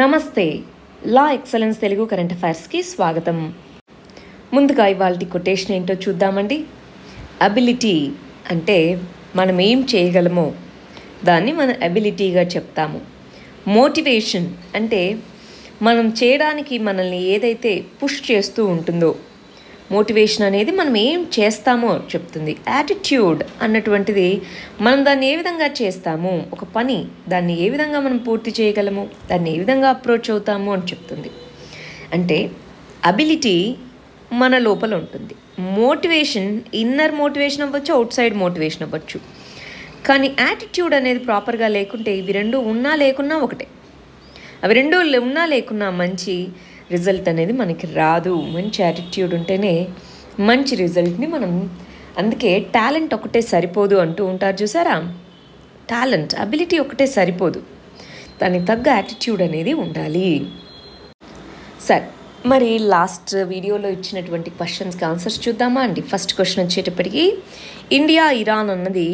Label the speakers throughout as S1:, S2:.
S1: నమస్తే. లా excellence Telugu current అఫైర్స్కి స్వాగతం. ముందుగా ఇవాళ కొటేషన్ ఏంటో చూద్దామండి. అబిలిటీ అంటే మనం ఏం చేయగలమో దాన్ని మన అబిలిటీగా చెప్తాము. మోటివేషన్ అంటే మనం చేయడానికి మనల్ని ఏదైతే పుష్ చేస్తూ ఉంటుందో మోటివేషన్ అనేది మనం ఏం చేస్తామో చెప్తుంది. యాటిట్యూడ్ అన్నటువంటిది మనం దాన్ని ఏ విధంగా చేస్తాము, ఒక పని దాన్ని ఏ విధంగా మనం పూర్తి చేయగలము, దాన్ని ఏ విధంగా అప్రోచ్ అవుతాము అని చెప్తుంది. అంటే అబిలిటీ మన లోపల ఉంటుంది. మోటివేషన్ ఇన్నర్ మోటివేషన్ అవ్వచ్చు, అవుట్ సైడ్ మోటివేషన్ అవ్వచ్చు. కానీ యాటిట్యూడ్ అనేది ప్రాపర్గా లేకుంటే ఇవి రెండు ఉన్నా లేకున్నా ఒకటే. అవి రెండు ఉన్నా లేకున్నా మంచి రిజల్ట్ అనేది మనకి రాదు. మంచి యాటిట్యూడ్ ఉంటేనే మంచి రిజల్ట్ని మనం, అందుకే టాలెంట్ ఒకటే సరిపోదు అంటూ ఉంటారు చూసారా. టాలెంట్, అబిలిటీ ఒకటే సరిపోదు, దానికి తగ్గ యాటిట్యూడ్ అనేది ఉండాలి. సరే, మరి లాస్ట్ వీడియోలో ఇచ్చినటువంటి క్వశ్చన్స్కి ఆన్సర్స్ చూద్దామా అండి. ఫస్ట్ క్వశ్చన్ వచ్చేటప్పటికి, ఇండియా ఇరాన్ అన్నది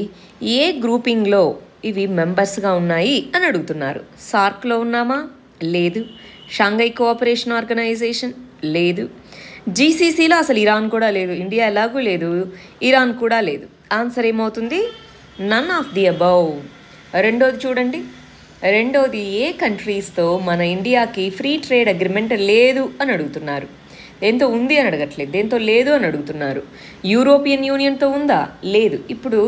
S1: ఏ గ్రూపింగ్లో ఇవి మెంబర్స్గా ఉన్నాయి అని అడుగుతున్నారు. సార్క్లో ఉన్నామా? లేదు. Shanghai cooperation organization? లేదు. జీసీసీలో అసలు ఇరాన్ కూడా లేదు. ఇండియా ఎలాగూ లేదు, ఇరాన్ కూడా లేదు. ఆన్సర్ ఏమవుతుంది? None of the above. రెండోది చూడండి. రెండోది, ఏ కంట్రీస్తో మన ఇండియాకి ఫ్రీ ట్రేడ్ అగ్రిమెంట్ లేదు అని అడుగుతున్నారు. దేంతో ఉంది అని అడగట్లేదు, దేంతో లేదు అని అడుగుతున్నారు. యూరోపియన్ యూనియన్తో ఉందా? లేదు. ఇప్పుడు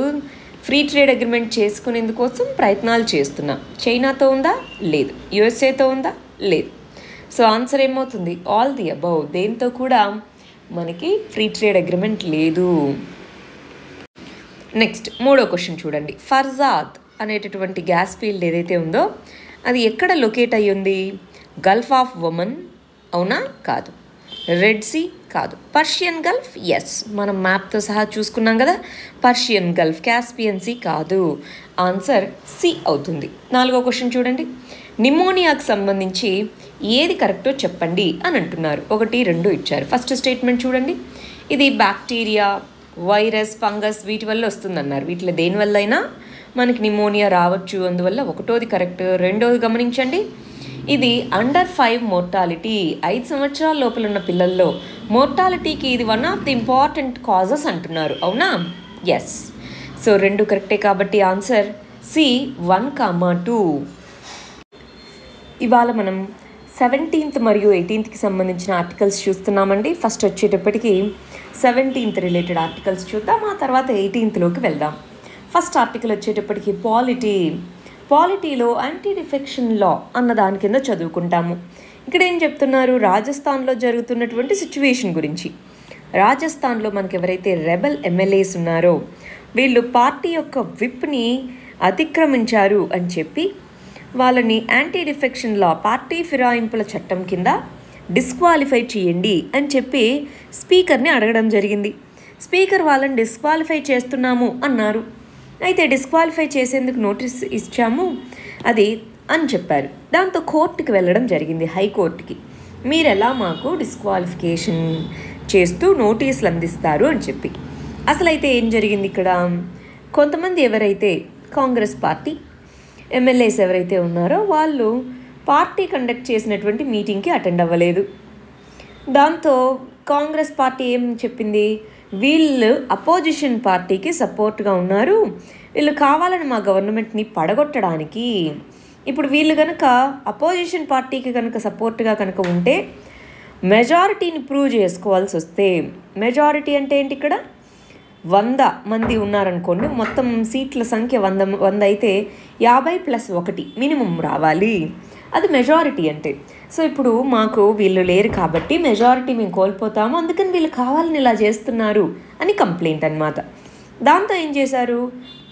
S1: ఫ్రీ ట్రేడ్ అగ్రిమెంట్ చేసుకునేందుకోసం ప్రయత్నాలు చేస్తున్నాం. చైనాతో ఉందా? లేదు. యుఎస్ఏతో ఉందా? లేదు. సో ఆన్సర్ ఏమవుతుంది? All the above. దేంతో కూడా మనకి ఫ్రీ ట్రేడ్ అగ్రిమెంట్ లేదు. నెక్స్ట్ మూడో క్వశ్చన్ చూడండి. ఫర్జాద్ అనేటటువంటి గ్యాస్ ఫీల్డ్ ఏదైతే ఉందో అది ఎక్కడ లొకేట్ అయ్యి ఉంది? గల్ఫ్ ఆఫ్ ఒమన్ అవునా? కాదు. Red sea? కాదు. Persian gulf? ఎస్, మనం మ్యాప్తో సహా చూసుకున్నాం కదా. Persian gulf. Caspian sea? కాదు. ఆన్సర్ సి అవుతుంది. నాలుగో క్వశ్చన్ చూడండి. నిమోనియాకు సంబంధించి ఏది కరెక్టో చెప్పండి అని అంటున్నారు. 1, 2 ఇచ్చారు. ఫస్ట్ స్టేట్మెంట్ చూడండి. ఇది బ్యాక్టీరియా, వైరస్, ఫంగస్ వీటి వల్ల వస్తుందన్నారు. వీటిలో దేనివల్ల అయినా మనకి నిమోనియా రావచ్చు, అందువల్ల ఒకటోది కరెక్ట్. రెండోది గమనించండి, ఇది అండర్ 5 మోర్టాలిటీ, 5 సంవత్సరాల లోపల ఉన్న పిల్లల్లో మోర్టాలిటీకి ఇది one of the important causes అంటున్నారు. అవునా? ఎస్. సో 2 కరెక్టే కాబట్టి ఆన్సర్ సి 1, 2. ఇవాళ మనం 17th మరియు 18th సంబంధించిన ఆర్టికల్స్ చూస్తున్నామండి. ఫస్ట్ వచ్చేటప్పటికి 17th రిలేటెడ్ ఆర్టికల్స్ చూద్దాం, ఆ తర్వాత 18thలోకి వెళ్దాం. ఫస్ట్ ఆర్టికల్ వచ్చేటప్పటికి పాలిటీలో యాంటీ డిఫెక్షన్ లా అన్న దాని కింద చదువుకుంటాము. ఇక్కడ ఏం చెప్తున్నారు? రాజస్థాన్లో జరుగుతున్నటువంటి సిచ్యువేషన్ గురించి. రాజస్థాన్లో మనకి ఎవరైతే రెబల్ ఎమ్మెల్యేస్ ఉన్నారో వీళ్ళు పార్టీ యొక్క విప్ని అతిక్రమించారు అని చెప్పి వాళ్ళని యాంటీ డిఫెక్షన్ లా, పార్టీ ఫిరాయింపుల చట్టం కింద డిస్క్వాలిఫై చేయండి అని చెప్పి స్పీకర్ని అడగడం జరిగింది. స్పీకర్ వాళ్ళని డిస్క్వాలిఫై చేస్తున్నాము అన్నారు. అయితే డిస్క్వాలిఫై చేసేందుకు నోటీస్ ఇచ్చాము అది అని చెప్పారు. దాంతో కోర్టుకి వెళ్ళడం జరిగింది, హైకోర్టుకి. మీరు ఎలా మాకు డిస్క్వాలిఫికేషన్ చేస్తూ నోటీసులు అందిస్తారు అని చెప్పి. అసలైతే ఏం జరిగింది ఇక్కడ? కొంతమంది ఎవరైతే కాంగ్రెస్ పార్టీ ఎమ్మెల్యేస్ ఎవరైతే ఉన్నారో వాళ్ళు పార్టీ కండక్ట్ చేసినటువంటి మీటింగ్కి అటెండ్ అవ్వలేదు. దాంతో కాంగ్రెస్ పార్టీ ఏం చెప్పింది? వీళ్ళు అపోజిషన్ పార్టీకి సపోర్ట్గా ఉన్నారు, వీళ్ళు కావాలని మా గవర్నమెంట్ని పడగొట్టడానికి. ఇప్పుడు వీళ్ళు కనుక అపోజిషన్ పార్టీకి కనుక సపోర్ట్గా కనుక ఉంటే మెజారిటీని ప్రూవ్ చేసుకోవాల్సి వస్తే, మెజారిటీ అంటే ఏంటి? ఇక్కడ 100 మంది ఉన్నారనుకోండి, మొత్తం సీట్ల సంఖ్య 100 అయితే 50+1 మినిమం రావాలి, అది మెజారిటీ అంటే. సో ఇప్పుడు మాకు వీళ్ళు లేరు కాబట్టి మెజారిటీ మేము కోల్పోతాము, అందుకని వీళ్ళు కావాలని ఇలా చేస్తున్నారు అని కంప్లైంట్ అన్నమాట. దాంతో ఏం చేశారు?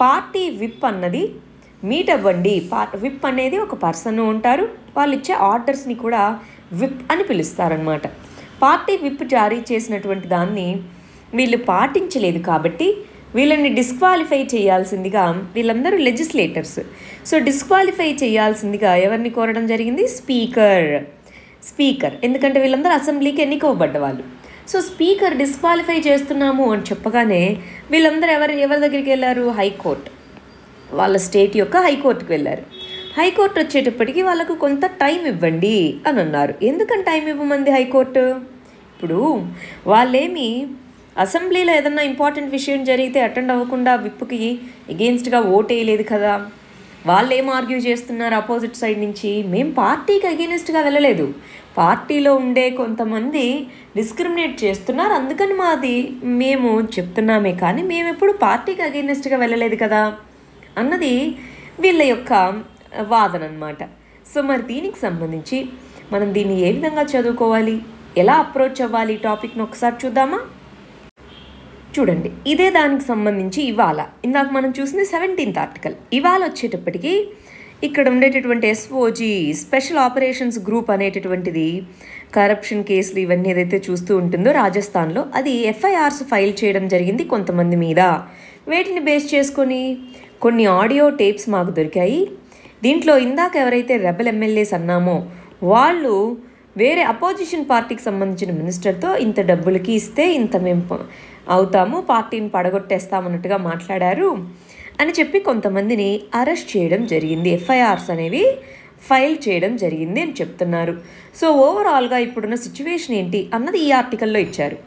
S1: పార్టీ విప్ అన్నది మీట్ అవ్వండి. విప్ అనేది ఒక పర్సన్ ఉంటారు, వాళ్ళు ఇచ్చే ఆర్డర్స్ని కూడా విప్ అని పిలుస్తారనమాట. పార్టీ విప్ జారీ చేసినటువంటి దాన్ని వీళ్ళు పాటించలేదు కాబట్టి వీళ్ళని డిస్క్వాలిఫై చేయాల్సిందిగా, వీళ్ళందరూ లెజిస్లేటర్స్, సో డిస్క్వాలిఫై చేయాల్సిందిగా ఎవరిని కోరడం జరిగింది? స్పీకర్. ఎందుకంటే వీళ్ళందరూ అసెంబ్లీకి ఎన్నికవ్వబడ్డ వాళ్ళు. సో స్పీకర్ డిస్క్వాలిఫై చేస్తున్నాము అని చెప్పగానే వీళ్ళందరూ ఎవరి దగ్గరికి వెళ్ళారు? హైకోర్టు. వాళ్ళ స్టేట్ యొక్క హైకోర్టుకు వెళ్ళారు. హైకోర్టు వచ్చేటప్పటికి వాళ్ళకు కొంత టైం ఇవ్వండి అని అన్నారు. ఎందుకని టైం ఇవ్వమంది హైకోర్టు? ఇప్పుడు వాళ్ళేమి అసెంబ్లీలో ఏదన్నా ఇంపార్టెంట్ విషయం జరిగితే అటెండ్ అవ్వకుండా విప్కి ఎగెయిన్స్ట్గా ఓట్ వేయలేదు కదా. వాళ్ళు ఏం ఆర్గ్యూ చేస్తున్నారు అపోజిట్ సైడ్ నుంచి? మేము పార్టీకి అగెయిన్స్ట్గా వెళ్ళలేదు, పార్టీలో ఉండే కొంతమంది డిస్క్రిమినేట్ చేస్తున్నారు, అందుకని మేము చెప్తున్నామే కానీ మేము ఎప్పుడు పార్టీకి అగెయిన్స్ట్గా వెళ్ళలేదు కదా అన్నది వీళ్ళ యొక్క వాదన అన్నమాట. సో మరి దీనికి సంబంధించి మనం దీన్ని ఏ విధంగా చదువుకోవాలి, ఎలా అప్రోచ్ అవ్వాలి టాపిక్ను ఒకసారి చూద్దామా? చూడండి, ఇదే దానికి సంబంధించి ఇవాళ ఇందాక మనం చూసింది 17th ఆర్టికల్. ఇవాళ వచ్చేటప్పటికి ఇక్కడ ఉండేటటువంటి ఎస్ఓజీ స్పెషల్ ఆపరేషన్స్ గ్రూప్ అనేటటువంటిది కరప్షన్ కేసులు ఇవన్నీ ఏదైతే చూస్తూ ఉంటుందో రాజస్థాన్లో, అది ఎఫ్ఐఆర్స్ ఫైల్ చేయడం జరిగింది కొంతమంది మీద. వేటిని బేస్ చేసుకొని కొన్ని ఆడియో టేప్స్ మాకు దొరికాయి. దీంట్లో ఇందాక ఎవరైతే రెబల్ ఎమ్మెల్యేస్ అన్నామో వాళ్ళు వేరే అపోజిషన్ పార్టీకి సంబంధించిన మినిస్టర్తో ఇంత డబ్బులకి ఇస్తే ఇంత మేము అవుతాము, పార్టీని పడగొట్టేస్తామన్నట్టుగా మాట్లాడారు అని చెప్పి కొంతమందిని అరెస్ట్ చేయడం జరిగింది, ఎఫ్ఐఆర్స్ అనేవి ఫైల్ చేయడం జరిగింది అని చెప్తున్నారు. సో ఓవరాల్గా ఇప్పుడున్న సిచ్యువేషన్ ఏంటి అన్నది ఈ ఆర్టికల్లో ఇచ్చారు.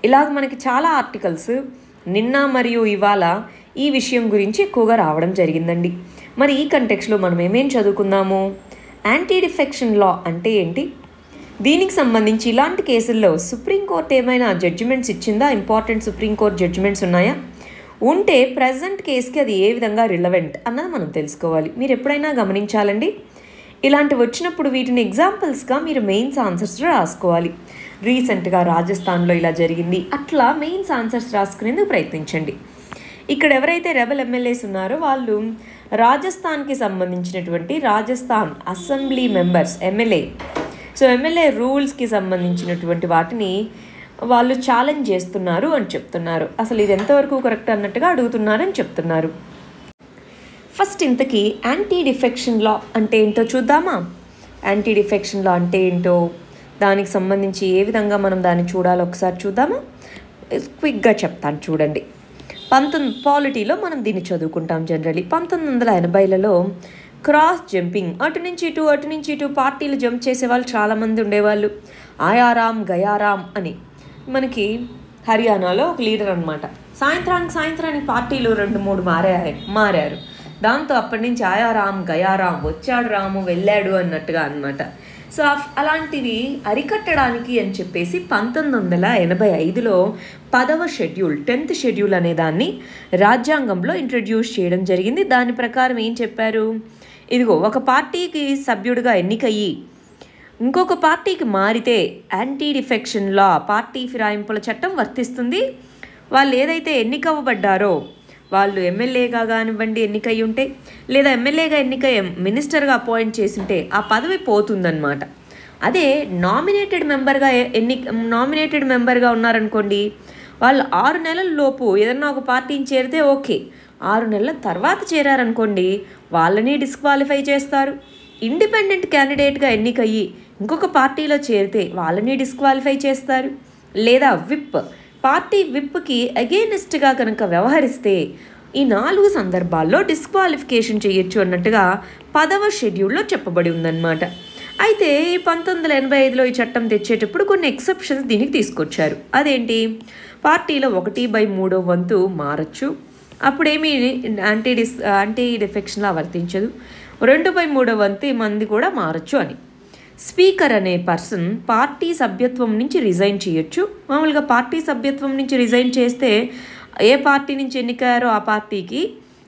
S1: ఇలాగ మనకి చాలా ఆర్టికల్స్ నిన్న మరియు ఇవాళ ఈ విషయం గురించి ఎక్కువగా రావడం జరిగిందండి. మరి ఈ కంటెక్స్లో మనం ఏమేం చదువుకుందాము? యాంటీ డిఫెక్షన్ లా అంటే ఏంటి, దీనికి సంబంధించి ఇలాంటి కేసుల్లో సుప్రీంకోర్టు ఏమైనా జడ్జిమెంట్స్ ఇచ్చిందా, ఇంపార్టెంట్ సుప్రీంకోర్టు జడ్జిమెంట్స్ ఉన్నాయా, ఉంటే ప్రజెంట్ కేసుకి అది ఏ విధంగా రిలవెంట్ అన్నది మనం తెలుసుకోవాలి. మీరు ఎప్పుడైనా గమనించాలండి, ఇలాంటివి వచ్చినప్పుడు వీటిని ఎగ్జాంపుల్స్గా మీరు మెయిన్స్ ఆన్సర్స్ రాసుకోవాలి. రీసెంట్గా రాజస్థాన్లో ఇలా జరిగింది, అట్లా మెయిన్స్ ఆన్సర్స్ రాసుకునేందుకు ప్రయత్నించండి. ఇక్కడ ఎవరైతే రెబల్ ఎమ్మెల్యేస్ ఉన్నారో వాళ్ళు రాజస్థాన్కి సంబంధించినటువంటి Rajasthan assembly members MLA. So MLA రూల్స్కి సంబంధించినటువంటి వాటిని వాళ్ళు ఛాలెంజ్ చేస్తున్నారు అని చెప్తున్నారు. అసలు ఇది ఎంతవరకు కరెక్ట్ అన్నట్టుగా అడుగుతున్నారని చెప్తున్నారు. ఫస్ట్ ఇంతకీ యాంటీ డిఫెక్షన్ లా అంటే ఏంటో చూద్దామా? యాంటీ డిఫెక్షన్ లా అంటే ఏంటో, దానికి సంబంధించి ఏ విధంగా మనం దాన్ని చూడాలో ఒకసారి చూద్దామా? క్విక్గా చెప్తాను చూడండి. పాలిటీలో మనం దీన్ని చదువుకుంటాం జనరలీ. 1980లలో క్రాస్ జంపింగ్, అటు నుంచి ఇటు పార్టీలు జంప్ చేసే వాళ్ళు చాలామంది ఉండేవాళ్ళు. ఆయారాం గయారాం అని మనకి హర్యానాలో ఒక లీడర్ అనమాట. సాయంత్రానికి పార్టీలు 2-3 మారారు. దాంతో అప్పటి నుంచి ఆయారాం గయారాం, వచ్చాడు రాము వెళ్ళాడు అన్నట్టుగా అనమాట. సో అలాంటివి అరికట్టడానికి అని చెప్పేసి 1985లో 10వ షెడ్యూల్ 10th షెడ్యూల్ అనే దాన్ని రాజ్యాంగంలో ఇంట్రడ్యూస్ చేయడం జరిగింది. దాని ప్రకారం ఏం చెప్పారు, ఇదిగో ఒక పార్టీకి సభ్యుడిగా ఎన్నికయ్యి ఇంకొక పార్టీకి మారితే యాంటీ డిఫెక్షన్ లా, పార్టీ ఫిరాయింపుల చట్టం వర్తిస్తుంది. వాళ్ళు ఏదైతే ఎన్నికవ్వబడ్డారో వాళ్ళు ఎమ్మెల్యేగా కానివ్వండి ఎన్నికయ్యి ఉంటే, లేదా ఎమ్మెల్యేగా ఎన్నికయ్య మినిస్టర్గా అపాయింట్ చేసింటే ఆ పదవి పోతుందన్నమాట. అదే నామినేటెడ్ మెంబర్గా ఉన్నారనుకోండి, వాళ్ళు 6 నెలల లోపు ఏదన్నా ఒక పార్టీని చేరితే ఓకే, 6 నెలల తర్వాత చేరారనుకోండి వాళ్ళని డిస్క్వాలిఫై చేస్తారు. ఇండిపెండెంట్ క్యాండిడేట్గా ఎన్నికయ్యి ఇంకొక పార్టీలో చేరితే వాళ్ళని డిస్క్వాలిఫై చేస్తారు. లేదా పార్టీ విప్కి అగెయినెస్ట్గా కనుక వ్యవహరిస్తే ఈ 4 సందర్భాల్లో డిస్క్వాలిఫికేషన్ చేయొచ్చు అన్నట్టుగా 10వ షెడ్యూల్లో చెప్పబడి ఉందన్నమాట. అయితే 1985లో ఈ చట్టం తెచ్చేటప్పుడు కొన్ని ఎక్సెప్షన్స్ దీనికి తీసుకొచ్చారు. అదేంటి, పార్టీలో 1/3 వంతు మారచ్చు, అప్పుడేమీ యాంటీ డిఫెక్షన్లా వర్తించదు. 2/3 వంతు మంది కూడా మారచ్చు అని. స్పీకర్ అనే పర్సన్ పార్టీ సభ్యత్వం నుంచి రిజైన్ చేయొచ్చు. మామూలుగా పార్టీ సభ్యత్వం నుంచి రిజైన్ చేస్తే ఏ పార్టీ నుంచి ఎన్నికయ్యారో ఆ పార్టీకి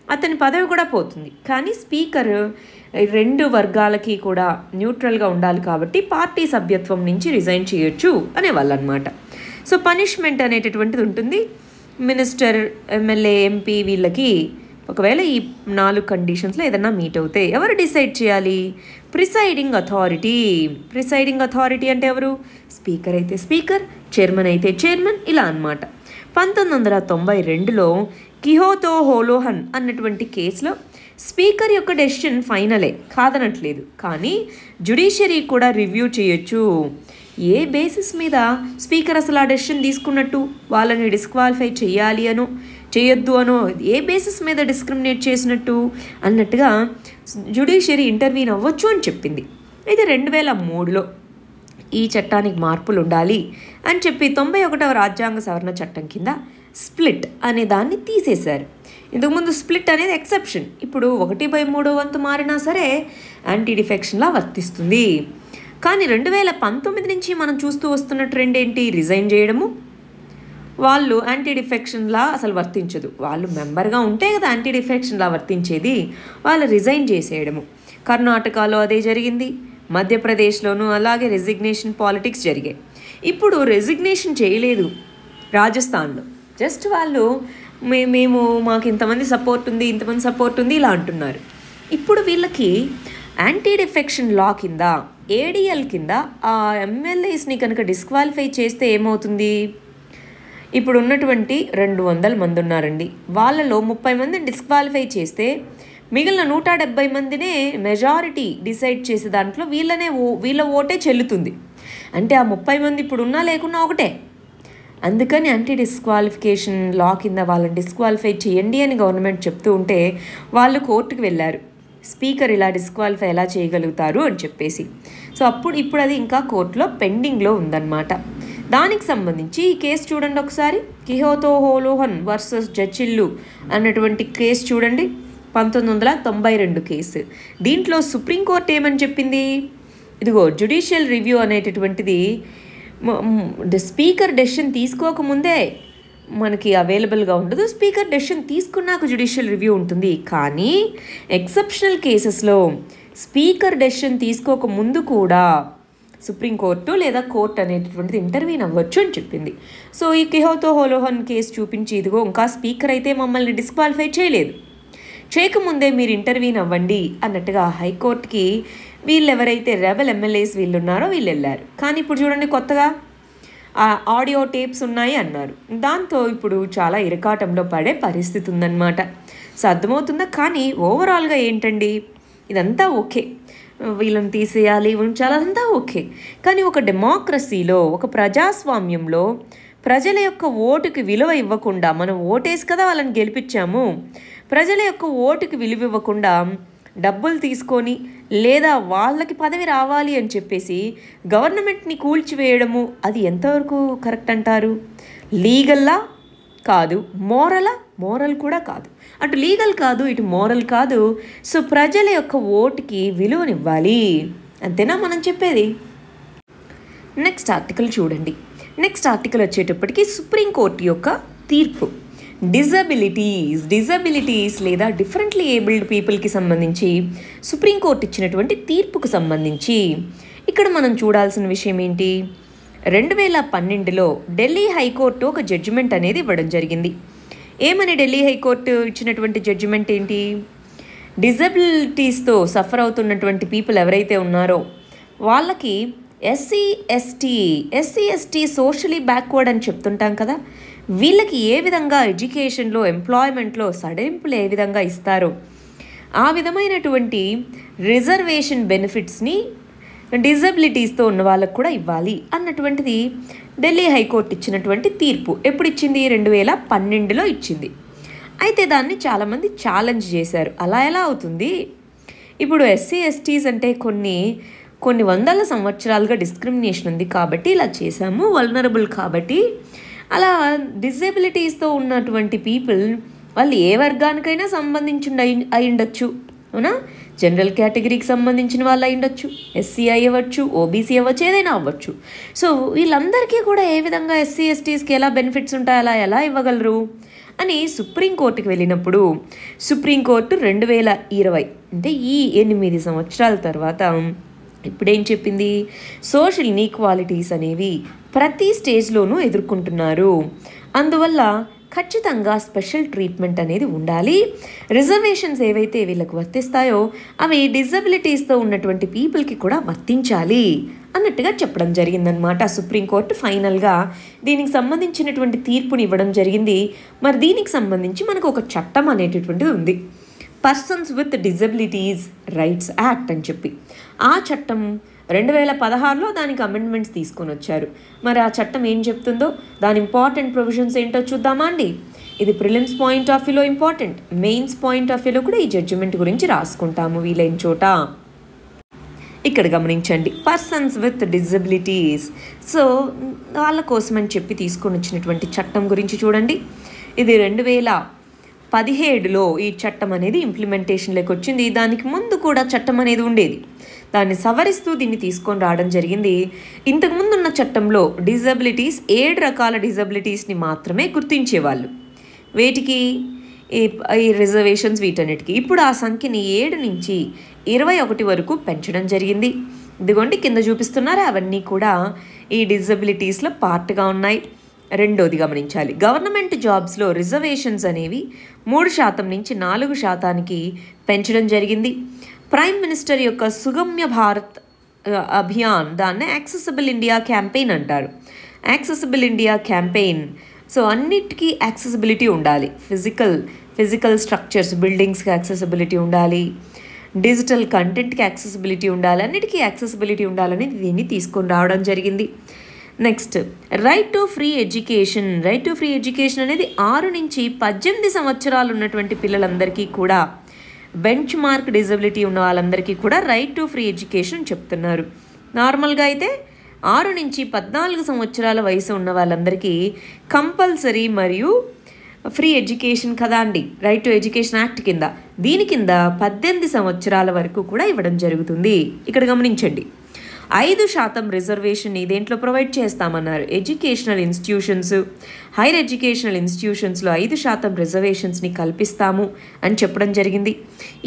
S1: అతని పదవి కూడా పోతుంది. కానీ స్పీకర్ 2 వర్గాలకి కూడా న్యూట్రల్గా ఉండాలి కాబట్టి పార్టీ సభ్యత్వం నుంచి రిజైన్ చేయొచ్చు అనేవాళ్ళు అనమాట. సో పనిష్మెంట్ అనేటటువంటిది ఉంటుంది. మినిస్టర్, ఎమ్మెల్యే, ఎంపీ వీళ్ళకి ఒకవేళ ఈ 4 కండిషన్స్లో ఏదన్నా మీట్ అవుతే ఎవరు డిసైడ్ చేయాలి? ప్రిసైడింగ్ అథారిటీ అంటే ఎవరు? స్పీకర్ అయితే స్పీకర్, చైర్మన్ అయితే చైర్మన్, ఇలా అన్నమాట. 1992లో కిహోతో హోలోహన్ అన్నటువంటి కేసులో స్పీకర్ యొక్క డెసిషన్ ఫైనలే, కాదనట్లేదు, కానీ జ్యుడిషియరీ కూడా రివ్యూ చేయొచ్చు. ఏ బేసిస్ మీద స్పీకర్ అసలు ఆ డెసిషన్ తీసుకున్నట్టు, వాళ్ళని డిస్క్వాలిఫై చేయాలి అనో చేయొద్దు అనో ఏ బేసిస్ మీద డిస్క్రిమినేట్ చేసినట్టు అన్నట్టుగా జ్యుడిషియరీ ఇంటర్వ్యూన్ అవ్వచ్చు అని చెప్పింది. అయితే 2003లో ఈ చట్టానికి మార్పులు ఉండాలి అని చెప్పి 91వ రాజ్యాంగ సవరణ చట్టం కింద స్ప్లిట్ అనే దాన్ని తీసేశారు. ఇంతకుముందు స్ప్లిట్ అనేది ఎక్సెప్షన్, ఇప్పుడు 1/3 వంతు మారినా సరే యాంటీ డిఫెక్షన్లా వర్తిస్తుంది. కానీ 2019 నుంచి మనం చూస్తూ వస్తున్న ట్రెండ్ ఏంటి? రిజైన్ చేయడము. వాళ్ళు యాంటీ డిఫెక్షన్లా అసలు వర్తించదు, వాళ్ళు మెంబర్గా ఉంటే కదా యాంటీ డిఫెక్షన్లా వర్తించేది, వాళ్ళు రిజైన్ చేసేయడము. కర్ణాటకలో అదే జరిగింది, మధ్యప్రదేశ్లోనూ అలాగే రెసిగ్నేషన్ పాలిటిక్స్ జరిగాయి. ఇప్పుడు రెసిగ్నేషన్ చేయలేదు రాజస్థాన్లో, జస్ట్ వాళ్ళు మేము మాకు ఇంతమంది సపోర్ట్ ఉంది ఇలా అంటున్నారు. ఇప్పుడు వీళ్ళకి యాంటీ డిఫెక్షన్ లా కింద ఏడిఎల్ కింద ఆ ఎమ్మెల్యేస్ని కనుక డిస్క్వాలిఫై చేస్తే ఏమవుతుంది? ఇప్పుడు ఉన్నటువంటి 200 మంది ఉన్నారండి, వాళ్ళలో 30 మందిని డిస్క్వాలిఫై చేస్తే మిగిలిన 170 మందినే మెజారిటీ డిసైడ్ చేసే దాంట్లో వీళ్ళ ఓటే చెల్లుతుంది. అంటే ఆ 30 మంది ఇప్పుడు ఉన్నా లేకున్నా ఒకటే. అందుకని యాంటీ డిస్క్వాలిఫికేషన్ లా కింద వాళ్ళని డిస్క్వాలిఫై చేయండి అని గవర్నమెంట్ చెప్తూ ఉంటే వాళ్ళు కోర్టుకు వెళ్ళారు, స్పీకర్ ఇలా డిస్క్వాలిఫై ఎలా చేయగలుగుతారు అని చెప్పేసి. సో ఇప్పుడు అది ఇంకా కోర్టులో పెండింగ్లో ఉందన్నమాట. దానికి సంబంధించి ఈ కేసు చూడండి ఒకసారి, కిహోతో హోలోహన్ వర్సెస్ జచిల్లు అన్నటువంటి కేసు చూడండి, 1992 కేసు. దీంట్లో సుప్రీంకోర్టు ఏమని చెప్పింది? ఇదిగో జ్యుడిషియల్ రివ్యూ అనేటటువంటిది స్పీకర్ డెసిషన్ తీసుకోకముందే మనకి అవైలబుల్గా ఉండదు, స్పీకర్ డెసిషన్ తీసుకున్నాక జ్యుడిషియల్ రివ్యూ ఉంటుంది. కానీ ఎక్సెప్షనల్ కేసెస్లో స్పీకర్ డెసిషన్ తీసుకోకముందు కూడా సుప్రీంకోర్టు లేదా కోర్టు అనేటటువంటిది ఇంటర్వ్యూన్ అవ్వచ్చు అని చెప్పింది. సో ఈ కిహోతో హోలోహన్ కేసు చూపించి ఇదిగో ఇంకా స్పీకర్ అయితే మమ్మల్ని డిస్క్వాలిఫై చేయకముందే మీరు ఇంటర్వ్యూన్ అవ్వండి అన్నట్టుగా హైకోర్టుకి వీళ్ళు ఎవరైతే రెబల్ ఎమ్మెల్యేస్ వీళ్ళు ఉన్నారో వీళ్ళు వెళ్ళారు. కానీ ఇప్పుడు చూడండి కొత్తగా ఆడియో టేప్స్ ఉన్నాయి అన్నారు, దాంతో ఇప్పుడు చాలా ఇరకాటంలో పడే పరిస్థితి ఉందన్నమాట. సో అర్థమవుతుందా? కానీ ఓవరాల్గా ఏంటండి, ఇదంతా ఓకే, వీళ్ళని తీసేయాలి ఉంచాలి అదంతా ఓకే. కానీ ఒక డెమోక్రసీలో, ఒక ప్రజాస్వామ్యంలో ప్రజల యొక్క ఓటుకి విలువ ఇవ్వకుండా, మనం ఓటేసి కదా వాళ్ళని గెలిపించాము, ప్రజల యొక్క ఓటుకి విలువ ఇవ్వకుండా డబ్బులు తీసుకొని లేదా వాళ్ళకి పదవి రావాలి అని చెప్పేసి గవర్నమెంట్ని కూల్చివేయడము అది ఎంతవరకు కరెక్ట్ అంటారు? లీగల్లా కాదు, మోరల్ కూడా కాదు. అటు లీగల్ కాదు, ఇటు మోరల్ కాదు. సో ప్రజల యొక్క ఓటుకి విలువనివ్వాలి, అంతేనా మనం చెప్పేది? నెక్స్ట్ ఆర్టికల్ చూడండి. నెక్స్ట్ ఆర్టికల్ వచ్చేటప్పటికి సుప్రీంకోర్టు యొక్క తీర్పు. డిజబిలిటీస్ లేదా డిఫరెంట్లీ ఏబుల్డ్ పీపుల్కి సంబంధించి సుప్రీంకోర్టు ఇచ్చినటువంటి తీర్పుకు సంబంధించి ఇక్కడ మనం చూడాల్సిన విషయం ఏంటి? 2012లో ఢిల్లీ హైకోర్టు ఒక జడ్జిమెంట్ అనేది ఇవ్వడం జరిగింది. ఏమని ఢిల్లీ హైకోర్టు ఇచ్చినటువంటి జడ్జిమెంట్ ఏంటి? డిజబిలిటీస్తో సఫర్ అవుతున్నటువంటి పీపుల్ ఎవరైతే ఉన్నారో వాళ్ళకి ఎస్సీ ఎస్టీ సోషలీ బ్యాక్వర్డ్ అని చెప్తుంటాం కదా, వీళ్ళకి ఏ విధంగా ఎడ్యుకేషన్లో, ఎంప్లాయ్మెంట్లో సడలింపులు ఏ విధంగా ఇస్తారో ఆ విధమైనటువంటి రిజర్వేషన్ బెనిఫిట్స్ని డిజబిలిటీస్తో ఉన్న వాళ్ళకు కూడా ఇవ్వాలి అన్నటువంటిది ఢిల్లీ హైకోర్టు ఇచ్చినటువంటి తీర్పు. ఎప్పుడు ఇచ్చింది? 2012లో ఇచ్చింది. అయితే దాన్ని చాలామంది ఛాలెంజ్ చేశారు. అలా ఎలా అవుతుంది? ఇప్పుడు ఎస్సీ ఎస్టీస్ అంటే కొన్ని వందల సంవత్సరాలుగా డిస్క్రిమినేషన్ ఉంది కాబట్టి ఇలా చేశాము, వల్నరబుల్ కాబట్టి. అలా డిజబిలిటీస్తో ఉన్నటువంటి పీపుల్ వాళ్ళు ఏ వర్గానికైనా సంబంధించి అయి ఉండొచ్చు, అవునా? జనరల్ కేటగిరీకి సంబంధించిన వాళ్ళు అయి ఉండొచ్చు, ఎస్సీ అవ్వచ్చు, ఓబీసీ అవ్వచ్చు, ఏదైనా అవ్వచ్చు. సో వీళ్ళందరికీ కూడా ఏ విధంగా ఎస్సీ ఎస్టీస్కి ఎలా బెనిఫిట్స్ ఉంటాయి, అలా ఎలా ఇవ్వగలరు అని సుప్రీంకోర్టుకి వెళ్ళినప్పుడు సుప్రీంకోర్టు 2020 అంటే ఈ 8 సంవత్సరాల తర్వాత ఇప్పుడేం చెప్పింది? సోషల్ ఇన్ఈక్వాలిటీస్ అనేవి ప్రతి స్టేజ్లోనూ ఎదుర్కొంటున్నారు, అందువల్ల ఖచ్చితంగా స్పెషల్ ట్రీట్మెంట్ అనేది ఉండాలి. రిజర్వేషన్స్ ఏవైతే వీళ్ళకు వర్తిస్తాయో అవి డిజబిలిటీస్తో ఉన్నటువంటి పీపుల్కి కూడా వర్తించాలి అన్నట్టుగా చెప్పడం జరిగిందనమాట. సుప్రీంకోర్టు ఫైనల్గా దీనికి సంబంధించినటువంటి తీర్పుని ఇవ్వడం జరిగింది. మరి దీనికి సంబంధించి మనకు ఒక చట్టం అనేటటువంటిది ఉంది, persons with disabilities rights act అని చెప్పి. ఆ చట్టం 2016లో దానికి అమెండ్మెంట్స్ తీసుకొని వచ్చారు. మరి ఆ చట్టం ఏం చెప్తుందో, దాని ఇంపార్టెంట్ ప్రొవిజన్స్ ఏంటో చూద్దామా అండి. ఇది ప్రిలిమ్స్ పాయింట్ ఆఫ్ వ్యూలో ఇంపార్టెంట్, మెయిన్స్ పాయింట్ ఆఫ్ వ్యూలో కూడా ఈ జడ్జిమెంట్ గురించి రాసుకుంటాము వీలైన చోట. ఇక్కడ గమనించండి, పర్సన్స్ విత్ డిజబిలిటీస్. సో వాళ్ళ కోసం అని చెప్పి తీసుకొని వచ్చినటువంటి చట్టం గురించి చూడండి. ఇది 2017లో ఈ చట్టం అనేది ఇంప్లిమెంటేషన్లోకి వచ్చింది. దానికి ముందు కూడా చట్టం అనేది ఉండేది, దాన్ని సవరిస్తూ దీన్ని తీసుకొని రావడం జరిగింది. ఇంతకుముందు ఉన్న చట్టంలో డిజబిలిటీస్ 7 రకాల డిజబిలిటీస్ని మాత్రమే గుర్తించేవాళ్ళు. వేటికి? ఈ రిజర్వేషన్స్ వీటన్నిటికీ. ఇప్పుడు ఆ సంఖ్యని 7 నుంచి 21 వరకు పెంచడం జరిగింది. ఇదిగోండి కింద చూపిస్తున్నారా, అవన్నీ కూడా ఈ డిజబిలిటీస్లో పార్ట్గా ఉన్నాయి. రెండోది గమనించాలి, గవర్నమెంట్ జాబ్స్లో రిజర్వేషన్స్ అనేవి 3% నుంచి 4%కి పెంచడం జరిగింది. ప్రైమ్ మినిస్టర్ యొక్క సుగమ్య భారత్ అభియాన్, దాన్ని యాక్సెసిబుల్ ఇండియా క్యాంపెయిన్ అంటారు. Accessible India campaign. సో అన్నిటికీ యాక్సెసిబిలిటీ ఉండాలి. ఫిజికల్ స్ట్రక్చర్స్, బిల్డింగ్స్కి యాక్సెసిబిలిటీ ఉండాలి, డిజిటల్ కంటెంట్కి యాక్సెసిబిలిటీ ఉండాలి, అన్నిటికీ యాక్సెసిబిలిటీ ఉండాలని దీన్ని తీసుకొని రావడం జరిగింది. Next, right to free education. Right to free education అనేది 6 నుంచి 18 సంవత్సరాలు ఉన్నటువంటి పిల్లలందరికీ కూడా, బెంచ్ మార్క్ డిజబిలిటీ ఉన్న వాళ్ళందరికీ కూడా రైట్ టు ఫ్రీ ఎడ్యుకేషన్ చెప్తున్నారు. నార్మల్గా అయితే 6 నుంచి 14 సంవత్సరాల వయసు ఉన్న వాళ్ళందరికీ కంపల్సరీ మరియు ఫ్రీ ఎడ్యుకేషన్ కదా అండి, రైట్ టు ఎడ్యుకేషన్ యాక్ట్ కింద. దీని కింద 18 సంవత్సరాల వరకు కూడా ఇవ్వడం జరుగుతుంది. ఇక్కడ గమనించండి, 5% రిజర్వేషన్ దేంట్లో ప్రొవైడ్ చేస్తామన్నారు, ఎడ్యుకేషనల్ ఇన్స్టిట్యూషన్స్, హైయర్ ఎడ్యుకేషనల్ ఇన్స్టిట్యూషన్స్లో 5% రిజర్వేషన్స్ని కల్పిస్తాము అని చెప్పడం జరిగింది.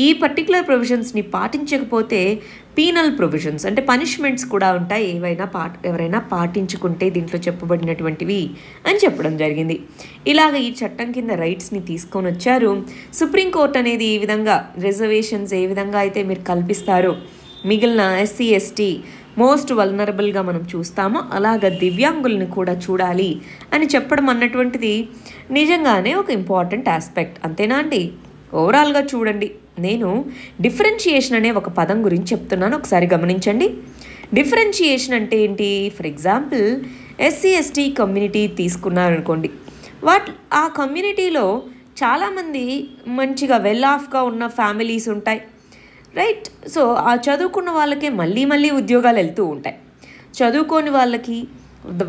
S1: ఈ పర్టికులర్ ప్రొవిజన్స్ని పాటించకపోతే పీనల్ ప్రొవిజన్స్ అంటే పనిష్మెంట్స్ కూడా ఉంటాయి, ఎవరైనా పాటించుకుంటే దీంట్లో చెప్పబడినటువంటివి అని చెప్పడం జరిగింది. ఇలాగ ఈ చట్టం కింద రైట్స్ని తీసుకొని వచ్చారు. సుప్రీంకోర్టు అనేది ఈ విధంగా రిజర్వేషన్స్ ఏ విధంగా అయితే మీరు కల్పిస్తారో మిగిలిన ఎస్సీ ఎస్టీ మోస్ట్ వల్నరబుల్గా మనం చూస్తామో అలాగ దివ్యాంగుల్ని కూడా చూడాలి అని చెప్పడం అన్నటువంటిది నిజంగానే ఒక ఇంపార్టెంట్ ఆస్పెక్ట్. అంతేనా అండి? ఓవరాల్గా చూడండి, నేను డిఫరెన్షియేషన్ అనే ఒక పదం గురించి చెప్తున్నాను, ఒకసారి గమనించండి. డిఫరెన్షియేషన్ అంటే ఏంటి? For example SC ST community తీసుకున్నారనుకోండి, ఆ కమ్యూనిటీలో చాలామంది మంచిగా వెల్ ఆఫ్గా ఉన్న ఫ్యామిలీస్ ఉంటాయి, రైట్? సో ఆ చదువుకున్న వాళ్ళకే మళ్ళీ ఉద్యోగాలు వెళ్తూ ఉంటాయి. చదువుకోని వాళ్ళకి,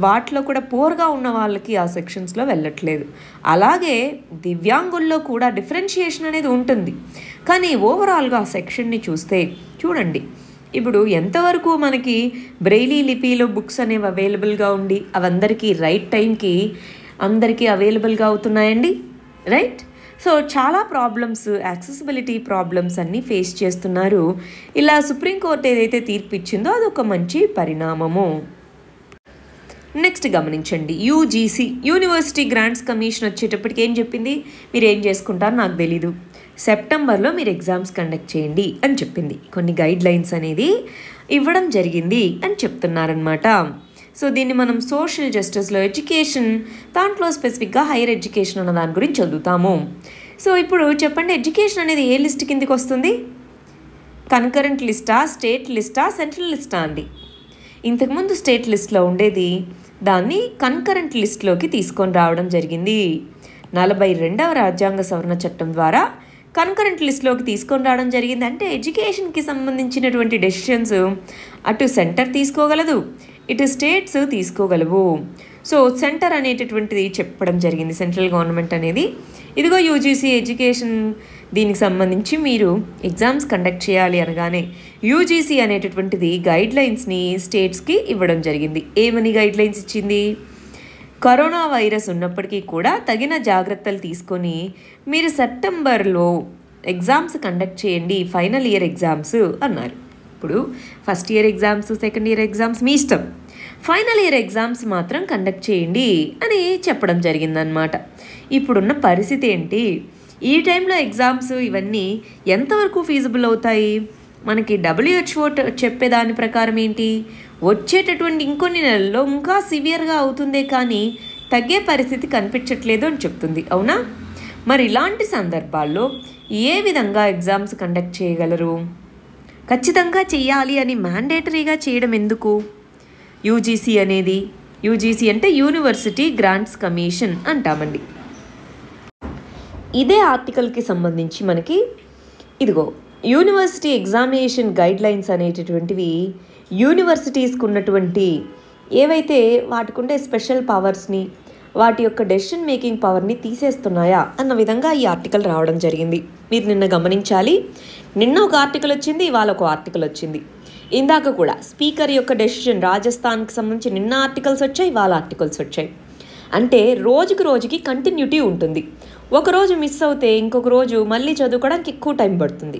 S1: వాటిలో కూడా పూర్గా ఉన్న వాళ్ళకి ఆ సెక్షన్స్లో వెళ్ళట్లేదు. అలాగే దివ్యాంగుల్లో కూడా డిఫరెన్షియేషన్ అనేది ఉంటుంది. కానీ ఓవరాల్గా ఆ సెక్షన్ని చూస్తే చూడండి, ఇప్పుడు ఎంతవరకు మనకి బ్రెయిలీ లిపిలో బుక్స్ అనేవి అవైలబుల్గా ఉండి అవందరికీ రైట్ టైంకి అందరికీ అవైలబుల్గా అవుతున్నాయండి, రైట్? సో చాలా ప్రాబ్లమ్స్, యాక్సెసిబిలిటీ ప్రాబ్లమ్స్ అన్నీ ఫేస్ చేస్తున్నారు. ఇలా సుప్రీంకోర్టు ఏదైతే తీర్పు ఇచ్చిందో అదొక మంచి పరిణామము. నెక్స్ట్ గమనించండి, యూజీసీ యూనివర్సిటీ గ్రాంట్స్ కమిషన్ వచ్చేటప్పటికి ఏం చెప్పింది? మీరు ఏం చేసుకుంటారో నాకు తెలీదు, సెప్టెంబర్లో మీరు ఎగ్జామ్స్ కండక్ట్ చేయండి అని చెప్పింది. కొన్ని గైడ్ లైన్స్ అనేది ఇవ్వడం జరిగింది అని చెప్తున్నారనమాట. సో దీన్ని మనం సోషల్ జస్టిస్లో ఎడ్యుకేషన్ దాంట్లో స్పెసిఫిక్గా హైయర్ ఎడ్యుకేషన్ అన్న దాని గురించి చదువుతాము. సో ఇప్పుడు చెప్పండి, ఎడ్యుకేషన్ అనేది ఏ లిస్ట్ కిందకి వస్తుంది? కన్కరెంట్ లిస్టా, స్టేట్ లిస్టా, సెంట్రల్ లిస్టా అండి? ఇంతకుముందు స్టేట్ లిస్ట్లో ఉండేది, దాన్ని కన్కరెంట్ లిస్ట్లోకి తీసుకొని రావడం జరిగింది. 42వ రాజ్యాంగ సవరణ చట్టం ద్వారా కన్కరెంట్ లిస్ట్లోకి తీసుకొని రావడం జరిగింది. అంటే ఎడ్యుకేషన్కి సంబంధించినటువంటి డెసిషన్స్ అటు సెంటర్ తీసుకోగలదు, ఇటు స్టేట్స్ తీసుకోగలవు. సో సెంటర్ అనేటటువంటిది చెప్పడం జరిగింది, సెంట్రల్ గవర్నమెంట్ అనేది ఇదిగో యూజీసీ ఎడ్యుకేషన్ దీనికి సంబంధించి మీరు ఎగ్జామ్స్ కండక్ట్ చేయాలి అనగానే యూజీసీ అనేటటువంటిది గైడ్ లైన్స్ని స్టేట్స్కి ఇవ్వడం జరిగింది. ఏమని గైడ్ లైన్స్ ఇచ్చింది? కరోనా వైరస్ ఉన్నప్పటికీ కూడా తగిన జాగ్రత్తలు తీసుకొని మీరు సెప్టెంబర్లో ఎగ్జామ్స్ కండక్ట్ చేయండి, ఫైనల్ ఇయర్ ఎగ్జామ్స్ అన్నారు. ఇప్పుడు first year exams, second year exams మీ ఇష్టం, ఫైనల్ ఇయర్ ఎగ్జామ్స్ మాత్రం కండక్ట్ చేయండి అని చెప్పడం జరిగిందనమాట. ఇప్పుడున్న పరిస్థితి ఏంటి? ఈ టైంలో ఎగ్జామ్స్ ఇవన్నీ ఎంతవరకు ఫీజిబుల్ అవుతాయి? మనకి WHO చెప్పేదాని ప్రకారం ఏంటి, వచ్చేటటువంటి ఇంకొన్ని నెలల్లో ఇంకా సివియర్గా అవుతుందే కానీ తగ్గే పరిస్థితి కనిపించట్లేదు అని చెప్తుంది. అవునా? మరి ఇలాంటి సందర్భాల్లో ఏ విధంగా ఎగ్జామ్స్ కండక్ట్ చేయగలరు? ఖచ్చితంగా చెయ్యాలి అని మ్యాండేటరీగా చేయడం ఎందుకు? యూజీసీ అనేది, యూజీసీ అంటే యూనివర్సిటీ గ్రాంట్స్ కమిషన్ అంటామండి. ఇదే ఆర్టికల్కి సంబంధించి మనకి ఇదిగో యూనివర్సిటీ ఎగ్జామినేషన్ గైడ్లైన్స్ అనేటటువంటివి యూనివర్సిటీస్కి ఉన్నటువంటి ఏవైతే వాటికి ఉండే స్పెషల్ పవర్స్ని, వాటి యొక్క డెసిషన్ మేకింగ్ పవర్ని తీసేస్తున్నాయా అన్న విధంగా ఈ ఆర్టికల్ రావడం జరిగింది. మీరు నిన్న గమనించాలి, నిన్న ఒక ఆర్టికల్ వచ్చింది, ఇవాళ ఒక ఆర్టికల్ వచ్చింది. ఇందాక కూడా స్పీకర్ యొక్క డెసిషన్ రాజస్థాన్కి సంబంధించి నిన్న ఆర్టికల్స్ వచ్చాయి, ఇవాళ ఆర్టికల్స్ వచ్చాయి. అంటే రోజుకి కంటిన్యూటీ ఉంటుంది. ఒకరోజు మిస్ అవుతే ఇంకొక రోజు మళ్ళీ చదువుకోవడానికి ఎక్కువ టైం పడుతుంది.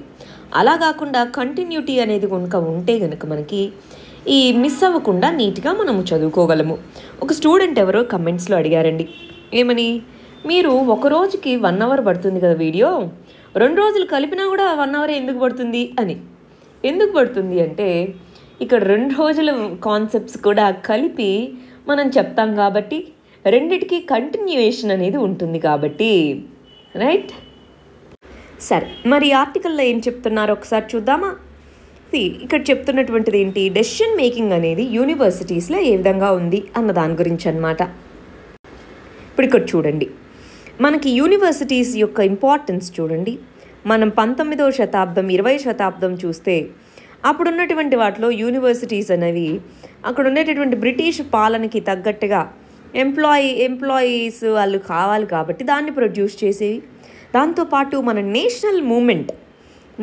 S1: అలా కాకుండా కంటిన్యూటీ అనేది కనుక ఉంటే కనుక మనకి ఈ మిస్ అవ్వకుండా నీట్గా మనము చదువుకోగలము. ఒక స్టూడెంట్ ఎవరో కమెంట్స్లో అడిగారండి, ఏమని, మీరు ఒక రోజుకి 1 అవర్ పడుతుంది కదా వీడియో, 2 రోజులు కలిపినా కూడా 1 అవర్ ఎందుకు పడుతుంది అని. ఎందుకు పడుతుంది అంటే ఇక్కడ 2 రోజుల కాన్సెప్ట్స్ కూడా కలిపి మనం చెప్తాం కాబట్టి, రెండిటికి కంటిన్యూయేషన్ అనేది ఉంటుంది కాబట్టి, రైట్. సరే, మరి ఆర్టికల్లో ఏం చెప్తున్నారో ఒకసారి చూద్దామా. ఇక్కడ చెప్తున్నటువంటిది ఏంటి, డెసిషన్ మేకింగ్ అనేది యూనివర్సిటీస్లో ఏ విధంగా ఉంది అన్న దాని గురించి అన్నమాట. ఇప్పుడు ఇక్కడ చూడండి, మనకి యూనివర్సిటీస్ యొక్క ఇంపార్టెన్స్ చూడండి. మనం 19వ శతాబ్దం 20వ శతాబ్దం చూస్తే అప్పుడు ఉన్నటువంటి వాటిలో యూనివర్సిటీస్ అనేవి అక్కడ ఉండేటటువంటి బ్రిటిష్ పాలనకి తగ్గట్టుగా ఎంప్లాయీస్ వాళ్ళు కావాలి కాబట్టి దాన్ని ప్రొడ్యూస్ చేసేవి. దాంతోపాటు మన నేషనల్ మూమెంట్,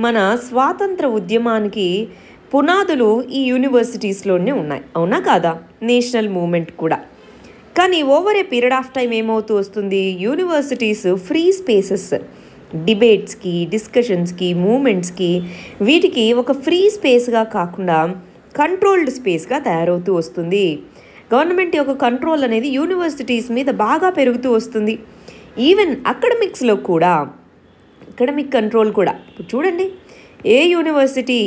S1: మన స్వాతంత్ర ఉద్యమానికి పునాదులు ఈ యూనివర్సిటీస్లోనే ఉన్నాయి, అవునా కాదా, నేషనల్ మూమెంట్ కూడా. కానీ over a period of time ఏమవుతూ వస్తుంది, యూనివర్సిటీస్ ఫ్రీ స్పేసెస్, డిబేట్స్కి, డిస్కషన్స్కి, మూమెంట్స్కి, వీటికి ఒక ఫ్రీ స్పేస్గా కాకుండా కంట్రోల్డ్ స్పేస్గా తయారవుతూ వస్తుంది. గవర్నమెంట్ యొక్క కంట్రోల్ అనేది యూనివర్సిటీస్ మీద బాగా పెరుగుతూ వస్తుంది. ఈవెన్ అకాడమిక్స్లో కూడా, అకాడమిక్ కంట్రోల్ కూడా. ఇప్పుడు చూడండి, ఏ యూనివర్సిటీ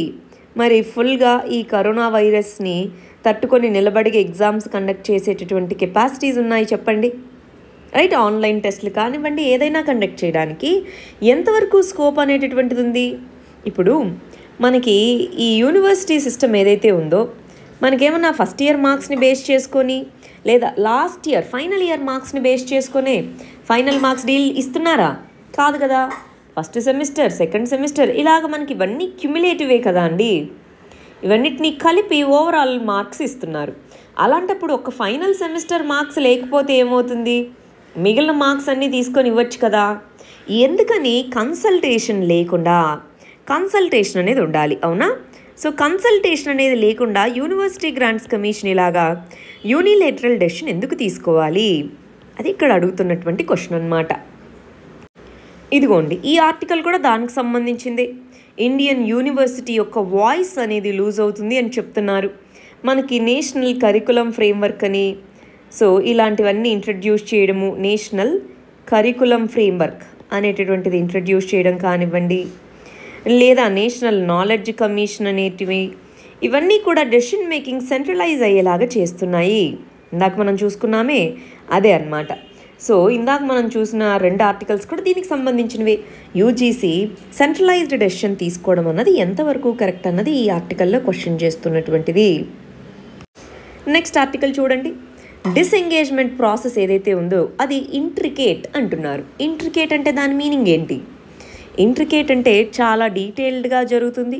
S1: మరి ఫుల్గా ఈ కరోనా వైరస్ని తట్టుకొని నిలబడి ఎగ్జామ్స్ కండక్ట్ చేసేటటువంటి కెపాసిటీస్ ఉన్నాయి చెప్పండి, రైట్. ఆన్లైన్ టెస్ట్లు కానివ్వండి, ఏదైనా కండక్ట్ చేయడానికి ఎంతవరకు స్కోప్ అనేటటువంటిది ఉంది. ఇప్పుడు మనకి ఈ యూనివర్సిటీ సిస్టమ్ ఏదైతే ఉందో, మనకేమన్నా ఫస్ట్ ఇయర్ మార్క్స్ని బేస్ చేసుకొని లేదా లాస్ట్ ఇయర్ ఫైనల్ ఇయర్ మార్క్స్ని బేస్ చేసుకొని ఫైనల్ మార్క్స్ డీల్ ఇస్తున్నారా? కాదు కదా. ఫస్ట్ సెమిస్టర్, సెకండ్ సెమిస్టర్, ఇలాగ మనకి ఇవన్నీ క్యుములేటివే కదా అండి. ఇవన్నిటిని కలిపి ఓవరాల్ మార్క్స్ ఇస్తున్నారు. అలాంటప్పుడు ఒక ఫైనల్ సెమిస్టర్ మార్క్స్ లేకపోతే ఏమవుతుంది, మిగిలిన మార్క్స్ అన్నీ తీసుకొని ఇవ్వచ్చు కదా. ఎందుకని కన్సల్టేషన్ లేకుండా, కన్సల్టేషన్ అనేది ఉండాలి, అవునా. సో కన్సల్టేషన్ అనేది లేకుండా యూనివర్సిటీ గ్రాంట్స్ కమిషన్ ఇలాగా యూనిలేటరల్ డెసిషన్ ఎందుకు తీసుకోవాలి, అది ఇక్కడ అడుగుతున్నటువంటి క్వశ్చన్ అన్నమాట. ఇదిగోండి, ఈ ఆర్టికల్ కూడా దానికి సంబంధించింది. ఇండియన్ యూనివర్సిటీ యొక్క వాయిస్ అనేది లూజ్ అవుతుంది అని చెప్తున్నారు. మనకి నేషనల్ కరికులం ఫ్రేమ్వర్క్ అని, సో ఇలాంటివన్నీ ఇంట్రడ్యూస్ చేయడము, నేషనల్ కరికులం ఫ్రేమ్వర్క్ అనేటటువంటిది ఇంట్రడ్యూస్ చేయడం కానివ్వండి, లేదా నేషనల్ నాలెడ్జ్ కమిషన్ అనేటివి, ఇవన్నీ కూడా డెసిషన్ మేకింగ్ సెంట్రలైజ్ అయ్యేలాగా చేస్తున్నాయి. ఇందాక మనం చూసుకున్నామే అదే అన్నమాట. సో ఇందాక మనం చూసిన 2 ఆర్టికల్స్ కూడా దీనికి సంబంధించినవి. యూజీసీ సెంట్రలైజ్డ్ డెసిషన్ తీసుకోవడం అన్నది ఎంతవరకు కరెక్ట్ అన్నది ఈ ఆర్టికల్లో క్వశ్చన్ చేస్తున్నటువంటిది. నెక్స్ట్ ఆర్టికల్ చూడండి, డిసెంగేజ్మెంట్ ప్రాసెస్ ఏదైతే ఉందో అది ఇంట్రికేట్ అంటున్నారు. ఇంట్రికేట్ అంటే దాని మీనింగ్ ఏంటి? ఇంట్రికేట్ అంటే చాలా డీటెయిల్డ్గా జరుగుతుంది,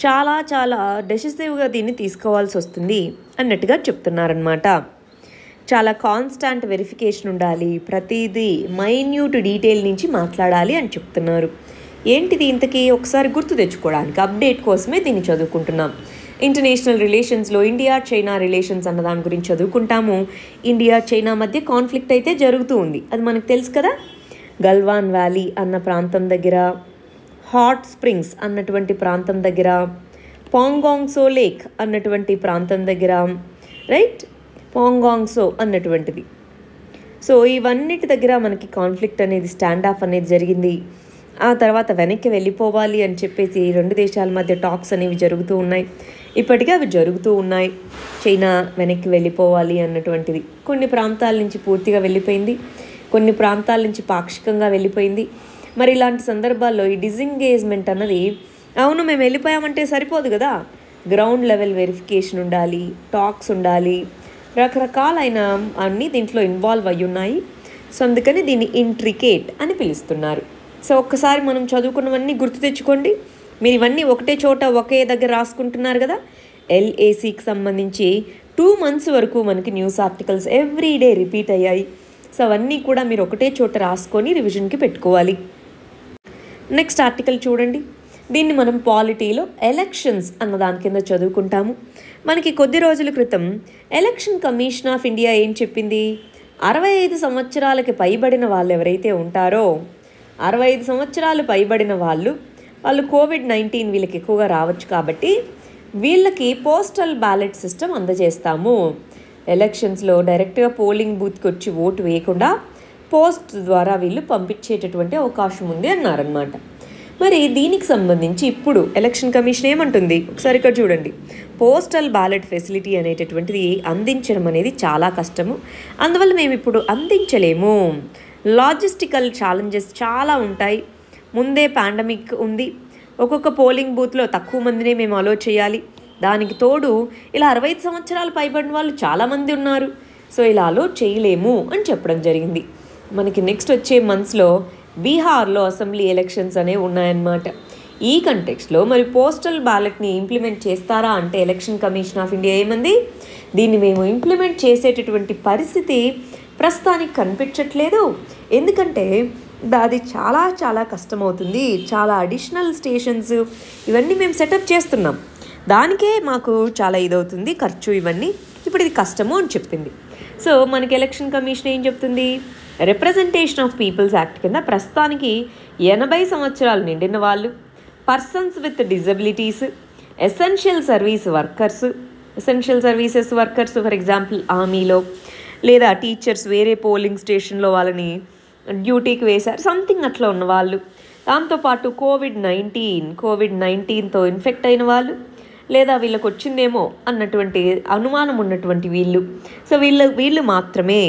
S1: చాలా డెసిసివ్గా దీన్ని తీసుకోవాల్సి వస్తుంది అన్నట్టుగా చెప్తున్నారనమాట. చాలా కాన్స్టాంట్ వెరిఫికేషన్ ఉండాలి, ప్రతిదీ మైన్యూట్ డీటెయిల్ నుంచి మాట్లాడాలి అని చెప్తున్నారు. ఏంటిది ఇంతకీ ఒకసారి గుర్తు తెచ్చుకోవడానికి, అప్డేట్ కోసమే దీన్ని చదువుకుంటున్నాం. ఇంటర్నేషనల్ రిలేషన్స్లో ఇండియా చైనా రిలేషన్స్ అన్న దాని గురించి చదువుకుంటాము. ఇండియా చైనా మధ్య కాన్ఫ్లిక్ట్ అయితే జరుగుతూ ఉంది, అది మనకు తెలుసు కదా. గల్వాన్ వ్యాలీ అన్న ప్రాంతం దగ్గర, హాట్ స్ప్రింగ్స్ అన్నటువంటి ప్రాంతం దగ్గర, పాంగాంగ్సో లేక్ అన్నటువంటి ప్రాంతం దగ్గర, రైట్, పాంగాంగ్సో అన్నటువంటిది. సో ఇవన్నిటి దగ్గర మనకి కాన్ఫ్లిక్ట్ అనేది, స్టాండ్ ఆఫ్ అనేది జరిగింది. ఆ తర్వాత వెనక్కి వెళ్ళిపోవాలి అని చెప్పేసి 2 దేశాల మధ్య టాక్స్ అనేవి జరుగుతూ ఉన్నాయి. ఇప్పటికే అవి జరుగుతూ ఉన్నాయి. చైనా వెనక్కి వెళ్ళిపోవాలి అన్నటువంటిది కొన్ని ప్రాంతాల నుంచి పూర్తిగా వెళ్ళిపోయింది, కొన్ని ప్రాంతాల నుంచి పాక్షికంగా వెళ్ళిపోయింది. మరి ఇలాంటి సందర్భాల్లో ఈ డిసెంగేజ్మెంట్ అన్నది, అవును మేము వెళ్ళిపోయామంటే సరిపోదు కదా, గ్రౌండ్ లెవెల్ వెరిఫికేషన్ ఉండాలి, టాక్స్ ఉండాలి, రకరకాలైన అన్నీ దీంట్లో ఇన్వాల్వ్ అయ్యి ఉన్నాయి. సో అందుకని దీన్ని ఇంట్రికేట్ అని పిలుస్తున్నారు. సో ఒక్కసారి మనం చదువుకున్నవన్నీ గుర్తు తెచ్చుకోండి. మీరు ఇవన్నీ ఒకటే చోట ఒకే దగ్గర రాసుకుంటున్నారు కదా. LACకి సంబంధించి 2 months వరకు మనకి న్యూస్ ఆర్టికల్స్ ఎవ్రీడే రిపీట్ అయ్యాయి. సో అవన్నీ కూడా మీరు ఒకటే చోట రాసుకొని రివిజన్కి పెట్టుకోవాలి. నెక్స్ట్ ఆర్టికల్ చూడండి. దీన్ని మనం పాలిటీలో ఎలక్షన్స్ అన్న దాని కింద చదువుకుంటాము. మనకి కొద్ది రోజుల క్రితం ఎలక్షన్ కమిషన్ ఆఫ్ ఇండియా ఏం చెప్పింది, 65 సంవత్సరాలకి పైబడిన వాళ్ళు ఎవరైతే ఉంటారో 65 సంవత్సరాలు పైబడిన వాళ్ళు COVID-19 వీళ్ళకి ఎక్కువగా రావచ్చు కాబట్టి వీళ్ళకి పోస్టల్ బ్యాలెట్ సిస్టమ్ అందజేస్తాము. ఎలక్షన్స్లో డైరెక్ట్గా పోలింగ్ బూత్కి వచ్చి ఓటు వేయకుండా పోస్ట్ ద్వారా వీళ్ళు పంపించేటటువంటి అవకాశం ఉంది అన్నారనమాట. మరి దీనికి సంబంధించి ఇప్పుడు ఎలక్షన్ కమిషన్ ఏమంటుంది ఒకసారి ఇక్కడ చూడండి. పోస్టల్ బ్యాలెట్ ఫెసిలిటీ అనేటటువంటిది అందించడం అనేది చాలా కష్టము, అందువల్ల మేము ఇప్పుడు అందించలేము. లాజిస్టికల్ ఛాలెంజెస్ చాలా ఉంటాయి. ముందే పాండమిక్ ఉంది, ఒక్కొక్క పోలింగ్ బూత్లో తక్కువ మందినే మేము అలో చేయాలి. దానికి తోడు ఇలా 65 సంవత్సరాలు పైబడిన వాళ్ళు చాలామంది ఉన్నారు. సో ఇలా అలో చేయలేము అని చెప్పడం జరిగింది. మనకి నెక్స్ట్ వచ్చే మంత్స్లో బీహార్లో అసెంబ్లీ ఎలక్షన్స్ అనేవి ఉన్నాయన్నమాట. ఈ కంటెక్స్ట్లో మరి పోస్టల్ బ్యాలెట్ని ఇంప్లిమెంట్ చేస్తారా అంటే ఎలక్షన్ కమిషన్ ఆఫ్ ఇండియా ఏమంది, దీన్ని మేము ఇంప్లిమెంట్ చేసేటటువంటి పరిస్థితి ప్రస్తుతానికి కనిపించట్లేదు. ఎందుకంటే అది చాలా చాలా కష్టమవుతుంది, చాలా అడిషనల్ స్టేషన్స్ ఇవన్నీ మేము సెటప్ చేస్తున్నాం, దానికే మాకు చాలా ఇదవుతుంది ఖర్చు, ఇవన్నీ ఇప్పుడు ఇది కష్టము అని చెప్పింది. సో మనకి ఎలక్షన్ కమిషన్ ఏం చెప్తుంది, రిప్రజెంటేషన్ ఆఫ్ పీపుల్స్ యాక్ట్ కింద ప్రస్తుతానికి 80 సంవత్సరాలు నిండిన వాళ్ళు, persons with disabilities, essential services workers for example ఆర్మీలో లేదా టీచర్స్ వేరే పోలింగ్ స్టేషన్లో వాళ్ళని డ్యూటీకి వేశారు సంథింగ్ అట్లా ఉన్నవాళ్ళు, దాంతోపాటు కోవిడ్-19తో ఇన్ఫెక్ట్ అయిన వాళ్ళు లేదా వీళ్ళకి వచ్చిందేమో అన్నటువంటి అనుమానం ఉన్నటువంటి వీళ్ళు, సో వీళ్ళు మాత్రమే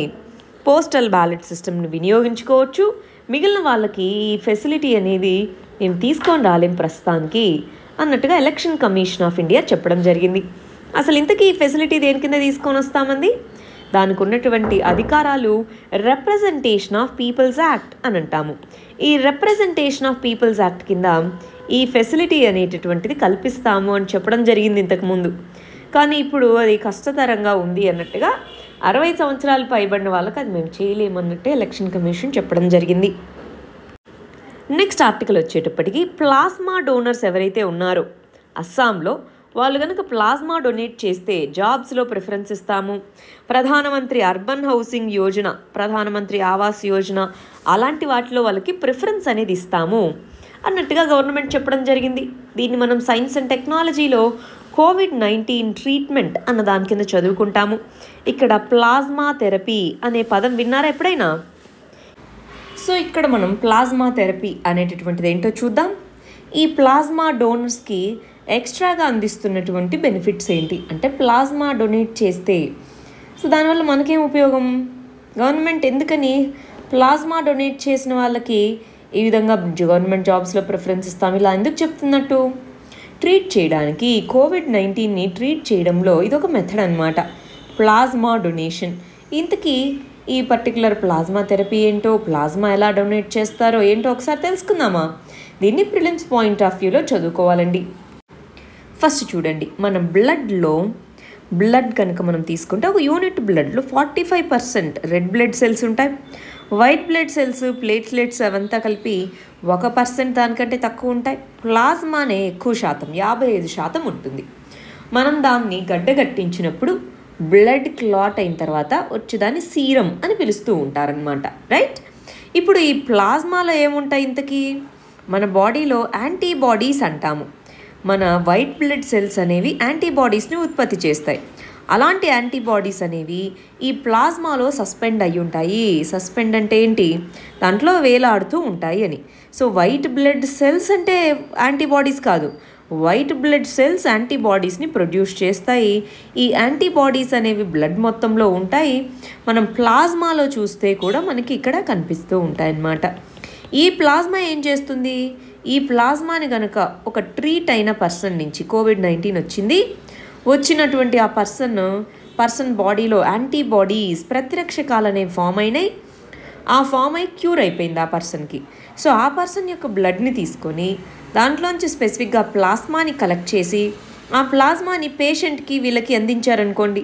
S1: పోస్టల్ బ్యాలెట్ సిస్టమ్ని వినియోగించుకోవచ్చు. మిగిలిన వాళ్ళకి ఈ ఫెసిలిటీ అనేది మేము తీసుకొని రాలేం ప్రస్తుతానికి అన్నట్టుగా ఎలక్షన్ కమిషన్ ఆఫ్ ఇండియా చెప్పడం జరిగింది. అసలు ఇంతకీ ఈ ఫెసిలిటీ దేని కింద తీసుకొని వస్తామంది, దానికి ఉన్నటువంటి అధికారాలు రిప్రజెంటేషన్ ఆఫ్ పీపుల్స్ యాక్ట్ అని అంటాము. ఈ రిప్రజెంటేషన్ ఆఫ్ పీపుల్స్ యాక్ట్ కింద ఈ ఫెసిలిటీ అనేటటువంటిది కల్పిస్తాము అని చెప్పడం జరిగింది ఇంతకుముందు. కానీ ఇప్పుడు అది కష్టతరంగా ఉంది అన్నట్టుగా 60 సంవత్సరాలు పైబడిన వాళ్ళకి అది మేము చేయలేమన్నట్టే ఎలక్షన్ కమిషన్ చెప్పడం జరిగింది. నెక్స్ట్ ఆర్టికల్ వచ్చేటప్పటికి ప్లాస్మా డోనర్స్ ఎవరైతే ఉన్నారో అస్సాంలో వాళ్ళు కనుక ప్లాస్మా డొనేట్ చేస్తే జాబ్స్లో ప్రిఫరెన్స్ ఇస్తాము, ప్రధానమంత్రి అర్బన్ హౌసింగ్ యోజన, ప్రధానమంత్రి ఆవాస్ యోజన అలాంటి వాటిలో వాళ్ళకి ప్రిఫరెన్స్ అనేది ఇస్తాము అన్నట్టుగా గవర్నమెంట్ చెప్పడం జరిగింది. దీన్ని మనం సైన్స్ అండ్ టెక్నాలజీలో COVID-19 ట్రీట్మెంట్ అన్న దాని కింద చదువుకుంటాము. ఇక్కడ ప్లాస్మా థెరపీ అనే పదం విన్నారా ఎప్పుడైనా? సో ఇక్కడ మనం ప్లాస్మా థెరపీ అనేటటువంటిది ఏంటో చూద్దాం. ఈ ప్లాస్మా డోనర్స్కి ఎక్స్ట్రాగా అందిస్తున్నటువంటి బెనిఫిట్స్ ఏంటి అంటే, ప్లాస్మా డొనేట్ చేస్తే సో దానివల్ల మనకేం ఉపయోగం, గవర్నమెంట్ ఎందుకని ప్లాస్మా డొనేట్ చేసిన వాళ్ళకి ఈ విధంగా గవర్నమెంట్ జాబ్స్లో ప్రిఫరెన్స్ ఇస్తాం ఇలా ఎందుకు చెప్తున్నట్టు, ట్రీట్ చేయడానికి COVID-19ని ట్రీట్ చేయడంలో ఇదొక మెథడ్ అనమాట ప్లాస్మా డొనేషన్. ఇంతకీ ఈ పర్టికులర్ ప్లాస్మా థెరపీ ఏంటో, ప్లాస్మా ఎలా డొనేట్ చేస్తారో ఏంటో ఒకసారి తెలుసుకుందామా. దీన్ని ప్రిలిమ్స్ పాయింట్ ఆఫ్ వ్యూలో చదువుకోవాలండి. ఫస్ట్ చూడండి, మన బ్లడ్ కనుక మనం తీసుకుంటే ఒక యూనిట్ బ్లడ్లో 45% రెడ్ బ్లడ్ సెల్స్ ఉంటాయి, వైట్ బ్లడ్ సెల్స్ ప్లేట్లెట్స్ అవంతా కలిపి 1% దానికంటే తక్కువ ఉంటాయి. ప్లాస్మానే ఎక్కువ శాతం 55% ఉంటుంది. మనం దాన్ని గడ్డగట్టించినప్పుడు బ్లడ్ క్లాట్ అయిన తర్వాత వచ్చేదాన్ని సీరం అని పిలుస్తూ ఉంటారనమాట, రైట్. ఇప్పుడు ఈ ప్లాస్మాలో ఏముంటాయి ఇంతకీ, మన బాడీలో యాంటీబాడీస్ అంటాము. మన వైట్ బ్లడ్ సెల్స్ అనేవి యాంటీబాడీస్ని ఉత్పత్తి చేస్తాయి. అలాంటి యాంటీబాడీస్ అనేవి ఈ ప్లాస్మాలో సస్పెండ్ అయ్యి ఉంటాయి. సస్పెండ్ అంటే ఏంటి, దాంట్లో వేలాడుతూ ఉంటాయి అని. సో వైట్ బ్లడ్ సెల్స్ అంటే యాంటీబాడీస్ కాదు, వైట్ బ్లడ్ సెల్స్ యాంటీబాడీస్ని ప్రొడ్యూస్ చేస్తాయి. ఈ యాంటీబాడీస్ అనేవి బ్లడ్ మొత్తంలో ఉంటాయి. మనం ప్లాస్మాలో చూస్తే కూడా మనకి ఇక్కడ కనిపిస్తూ ఉంటాయి అన్నమాట. ఈ ప్లాస్మా ఏం చేస్తుంది, ఈ ప్లాస్మాని కనుక ఒక ట్రీట్ అయిన పర్సన్ నుంచి COVID-19 వచ్చినటువంటి ఆ పర్సన్ బాడీలో యాంటీబాడీస్ ప్రతిరక్షకాలు అనేవి ఫామ్ అయినాయి. ఆ ఫామ్ అయి క్యూర్ అయిపోయింది ఆ పర్సన్కి. సో ఆ పర్సన్ యొక్క బ్లడ్ని తీసుకొని దాంట్లోంచి స్పెసిఫిక్గా ప్లాస్మాని కలెక్ట్ చేసి ఆ ప్లాస్మాని పేషెంట్కి వీళ్ళకి అందించారనుకోండి,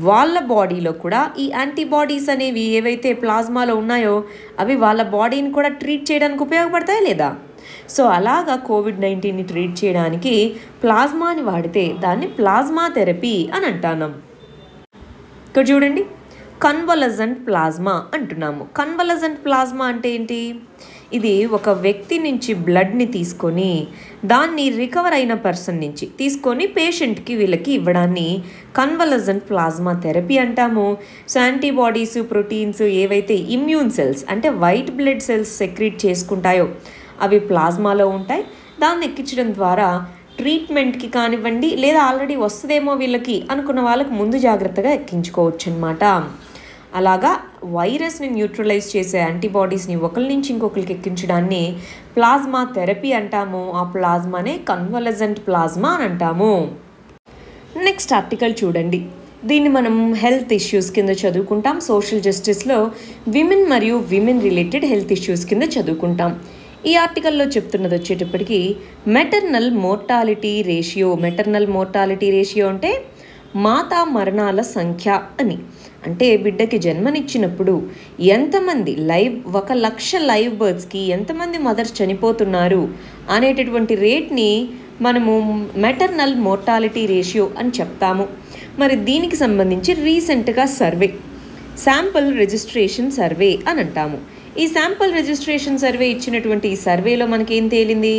S1: వాళ్ళ బాడీలో కూడా ఈ యాంటీబాడీస్ అనేవి ఏవైతే ప్లాస్మాలో ఉన్నాయో అవి వాళ్ళ బాడీని కూడా ట్రీట్ చేయడానికి ఉపయోగపడతాయా లేదా? సో అలాగా కోవిడ్-19ని ట్రీట్ చేయడానికి ప్లాస్మాని వాడితే దాన్ని ప్లాస్మా థెరపీ అని అంటున్నాం. ఇక్కడ చూడండి, కన్వలజెంట్ ప్లాస్మా అంటున్నాము. కన్వలజెంట్ ప్లాస్మా అంటే ఏంటి? ఇది ఒక వ్యక్తి నుంచి బ్లడ్ని తీసుకొని దాన్ని రికవర్ అయిన పర్సన్ నుంచి తీసుకొని పేషెంట్కి వీళ్ళకి ఇవ్వడాన్ని కన్వలజెంట్ ప్లాస్మా థెరపీ అంటాము. సో యాంటీబాడీస్, ప్రోటీన్స్ ఏవైతే ఇమ్యూన్ సెల్స్ అంటే వైట్ బ్లడ్ సెల్స్ సెక్రీట్ చేసుకుంటాయో అవి ప్లాస్మాలో ఉంటాయి. దాన్ని ఎక్కించడం ద్వారా ట్రీట్మెంట్కి కానివ్వండి, లేదా ఆల్రెడీ వస్తుందేమో వీళ్ళకి అనుకున్న వాళ్ళకి ముందు జాగ్రత్తగా ఎక్కించుకోవచ్చు అనమాట. అలాగా వైరస్ని న్యూట్రలైజ్ చేసే యాంటీబాడీస్ని ఒకరి నుంచి ఇంకొకరికి ఎక్కించడాన్ని ప్లాస్మా థెరపీ అంటాము. ఆ ప్లాస్మానే కన్వలజెంట్ ప్లాస్మా అని అంటాము. నెక్స్ట్ ఆర్టికల్ చూడండి. దీన్ని మనం హెల్త్ ఇష్యూస్ కింద చదువుకుంటాం. సోషల్ జస్టిస్లో విమెన్ మరియు విమెన్ రిలేటెడ్ హెల్త్ ఇష్యూస్ కింద చదువుకుంటాం. ఈ ఆర్టికల్లో చెప్తున్నది వచ్చేటప్పటికి maternal mortality ratio. Maternal mortality ratio అంటే మాతా మరణాల సంఖ్య అని. అంటే బిడ్డకి జన్మనిచ్చినప్పుడు ఎంతమంది 1,00,000 లైవ్ బర్త్స్కి ఎంతమంది మదర్స్ చనిపోతున్నారు అనేటటువంటి రేట్ని మనము మెటర్నల్ మోర్టాలిటీ రేషియో అని చెప్తాము. మరి దీనికి సంబంధించి రీసెంట్గా సర్వే, శాంపుల్ రిజిస్ట్రేషన్ సర్వే అని అంటాము. ఈ శాంపుల్ రిజిస్ట్రేషన్ సర్వే ఇచ్చినటువంటి ఈ సర్వేలో మనకి ఏం తేలింది?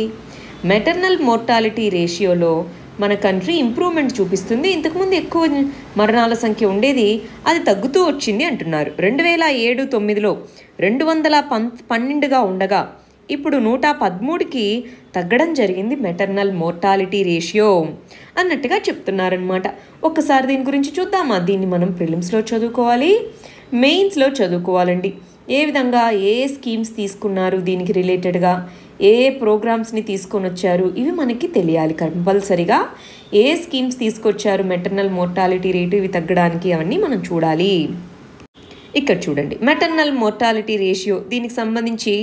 S1: మెటర్నల్ మోర్టాలిటీ రేషియోలో మన కంట్రీ ఇంప్రూవ్మెంట్ చూపిస్తుంది. ఇంతకుముందు ఎక్కువ మరణాల సంఖ్య ఉండేది, అది తగ్గుతూ వచ్చింది అంటున్నారు. 2007-09లో 212గా ఉండగా ఇప్పుడు 113కి తగ్గడం జరిగింది మెటర్నల్ మోర్టాలిటీ రేషియో అన్నట్టుగా చెప్తున్నారనమాట. ఒక్కసారి దీని గురించి చూద్దామా? దీన్ని మనం ప్రిలిమ్స్లో చదువుకోవాలి, మెయిన్స్లో చదువుకోవాలండి. ఏ విధంగా ఏ స్కీమ్స్ తీసుకున్నారు, దీనికి రిలేటెడ్గా ఏ ప్రోగ్రామ్స్ని తీసుకొని వచ్చారు, ఇవి మనకి తెలియాలి కంపల్సరిగా. ఏ స్కీమ్స్ తీసుకొచ్చారు మెటర్నల్ మోర్టాలిటీ రేటు ఇవి తగ్గడానికి, అవన్నీ మనం చూడాలి. ఇక్కడ చూడండి, మెటర్నల్ మోర్టాలిటీ రేషియో దీనికి సంబంధించి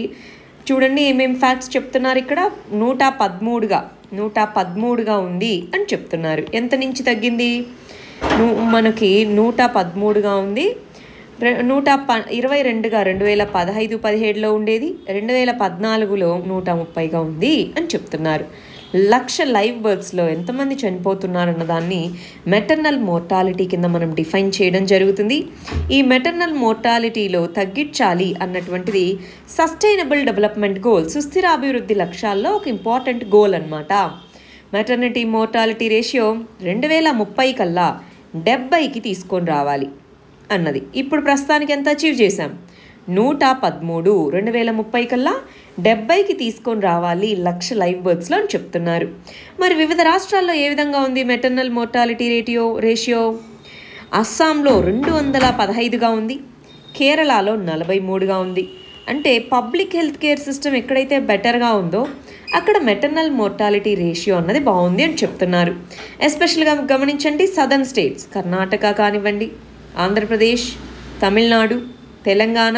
S1: చూడండి ఏమేమి ఫ్యాక్ట్స్ చెప్తున్నారు. ఇక్కడ 113గా ఉంది అని చెప్తున్నారు. ఎంత నుంచి తగ్గింది? మనకి 113గా ఉంది. 122గా 2015-17లో ఉండేది, 2014లో 130గా ఉంది అని చెప్తున్నారు. 1,00,000 లైవ్ బర్త్స్లో ఎంతమంది చనిపోతున్నారన్న దాన్ని మెటర్నల్ మోర్టాలిటీ కింద మనం డిఫైన్ చేయడం జరుగుతుంది. ఈ మెటర్నల్ మోర్టాలిటీలో తగ్గించాలి అన్నటువంటిది సస్టైనబుల్ డెవలప్మెంట్ గోల్, సుస్థిర అభివృద్ధి లక్ష్యాల్లో ఒక ఇంపార్టెంట్ గోల్ అనమాట. మెటర్నిటీ మోర్టాలిటీ రేషియో 2030 కల్లా 70కి తీసుకొని రావాలి అన్నది. ఇప్పుడు ప్రస్తుతానికి ఎంత అచీవ్ చేశాం? 113. 2030 కల్లా 70కి తీసుకొని రావాలి 1,00,000 లైవ్ బర్త్స్లో అని చెప్తున్నారు. మరి వివిధ రాష్ట్రాల్లో ఏ విధంగా ఉంది మెటర్నల్ మోర్టాలిటీ రేషియో? అస్సాంలో 215గా ఉంది, కేరళలో 43గా ఉంది. అంటే పబ్లిక్ హెల్త్ కేర్ సిస్టమ్ ఎక్కడైతే బెటర్గా ఉందో అక్కడ మెటర్నల్ మోర్టాలిటీ రేషియో అన్నది బాగుంది అని చెప్తున్నారు. ఎస్పెషల్గా గమనించండి, సదర్న్ స్టేట్స్ కర్ణాటక కానివ్వండి, ఆంధ్రప్రదేశ్, తమిళనాడు, తెలంగాణ,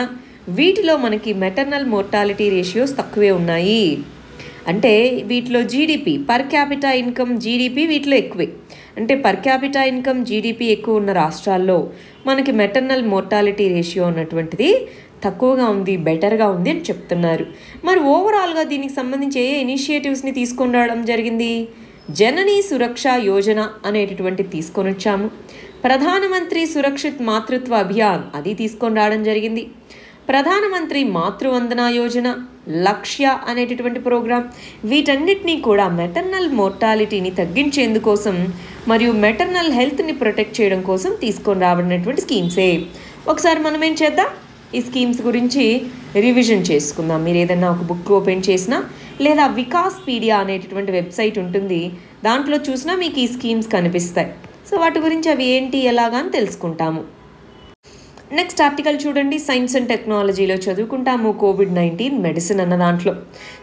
S1: వీటిలో మనకి మెటర్నల్ మోర్టాలిటీ రేషియోస్ తక్కువే ఉన్నాయి. అంటే వీటిలో GDP, per capita income, GDP వీటిలో ఎక్కువే. అంటే పర్ క్యాపిటా ఇన్కమ్, జీడిపి ఎక్కువ ఉన్న రాష్ట్రాల్లో మనకి మెటర్నల్ మోర్టాలిటీ రేషియో అన్నటువంటిది తక్కువగా ఉంది, బెటర్గా ఉంది అని చెప్తున్నారు. మరి ఓవరాల్గా దీనికి సంబంధించి ఏ ఇనిషియేటివ్స్ని తీసుకొని రావడం జరిగింది? జననీ సురక్ష యోజన అనేటటువంటి తీసుకొని వచ్చాము. ప్రధానమంత్రి సురక్షిత్ మాతృత్వ అభియాన్ అది తీసుకొని రావడం జరిగింది. ప్రధానమంత్రి మాతృవందన యోజన, లక్ష్య అనేటటువంటి ప్రోగ్రాం, వీటన్నిటినీ కూడా మెటర్నల్ మోర్టాలిటీని తగ్గించేందుకోసం మరియు మెటర్నల్ హెల్త్ని ప్రొటెక్ట్ చేయడం కోసం తీసుకొని రాబడినటువంటి స్కీమ్సే. ఒకసారి మనం ఏం చేద్దాం, ఈ స్కీమ్స్ గురించి రివిజన్ చేసుకుందాం. మీరు ఏదైనా ఒక బుక్ ఓపెన్ చేసినా లేదా వికాస్ పీడియా అనేటటువంటి వెబ్సైట్ ఉంటుంది, దాంట్లో చూసినా మీకు ఈ స్కీమ్స్ కనిపిస్తాయి. సో వాటి గురించి అవి ఏంటి ఎలాగా అని తెలుసుకుంటాము. నెక్స్ట్ ఆర్టికల్ చూడండి, సైన్స్ అండ్ టెక్నాలజీలో చదువుకుంటాము కోవిడ్-19 మెడిసిన్ అన్న దాంట్లో.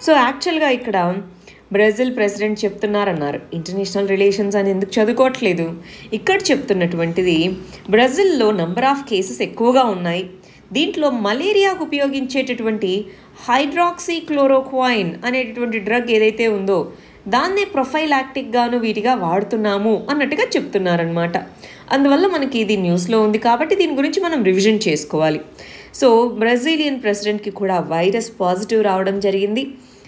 S1: సో యాక్చువల్గా ఇక్కడ బ్రెజిల్ ప్రెసిడెంట్ చెప్తున్నారన్నారు, ఇంటర్నేషనల్ రిలేషన్స్ అని ఎందుకు చదువుకోవట్లేదు. ఇక్కడ చెప్తున్నటువంటిది బ్రెజిల్లో నంబర్ ఆఫ్ కేసెస్ ఎక్కువగా ఉన్నాయి, దీంట్లో మలేరియాకు ఉపయోగించేటటువంటి హైడ్రాక్సీక్లోరోక్వైన్ అనేటటువంటి డ్రగ్ ఏదైతే ఉందో దాన్నే ప్రొఫైలాక్టిక్గాను వీటిగా వాడుతున్నాము అన్నట్టుగా చెప్తున్నారనమాట. అందువల్ల మనకి ఇది న్యూస్లో ఉంది కాబట్టి దీని గురించి మనం రివిజన్ చేసుకోవాలి. సో బ్రెజిలియన్ ప్రెసిడెంట్కి కూడా వైరస్ పాజిటివ్ రావడం జరిగింది.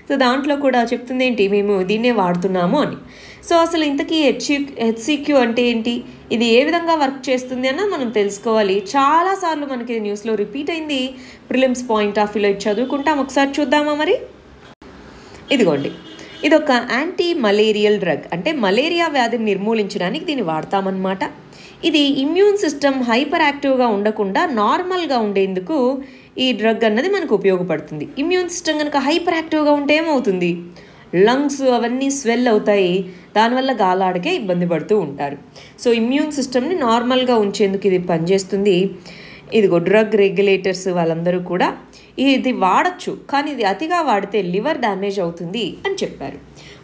S1: సో దాంట్లో కూడా చెప్తుంది ఏంటి, మేము దీన్నే వాడుతున్నాము అని. సో అసలు ఇంతకీ హెచ్సిక్యూ అంటే ఏంటి, ఇది ఏ విధంగా వర్క్ చేస్తుంది అన్నది మనం తెలుసుకోవాలి. చాలాసార్లు మనకి న్యూస్లో రిపీట్ అయింది. ప్రిలిమ్స్ పాయింట్ ఆఫ్ వ్యూలో చదువుకుంటాం. ఒకసారి చూద్దామా మరి. ఇదిగోండి, ఇది ఒక యాంటీ మలేరియల్ డ్రగ్, అంటే మలేరియా వ్యాధిని నిర్మూలించడానికి దీన్ని వాడతామన్నమాట. ఇది ఇమ్యూన్ సిస్టమ్ హైపర్ యాక్టివ్గా ఉండకుండా నార్మల్గా ఉండేందుకు ఈ డ్రగ్ అన్నది మనకు ఉపయోగపడుతుంది. ఇమ్యూన్ సిస్టమ్ కనుక హైపర్ యాక్టివ్గా ఉంటే ఏమవుతుంది, లంగ్స్ అవన్నీ స్వెల్ అవుతాయి, దానివల్ల గాలాడకే ఇబ్బంది పడుతూ ఉంటారు. సో ఇమ్యూన్ సిస్టమ్ని నార్మల్గా ఉంచేందుకు ఇది పనిచేస్తుంది. ఇదిగో డ్రగ్ రెగ్యులేటర్స్ వాళ్ళందరూ కూడా ఇది వాడచ్చు, కానీ ఇది అతిగా వాడితే లివర్ డ్యామేజ్ అవుతుంది అని చెప్పారు.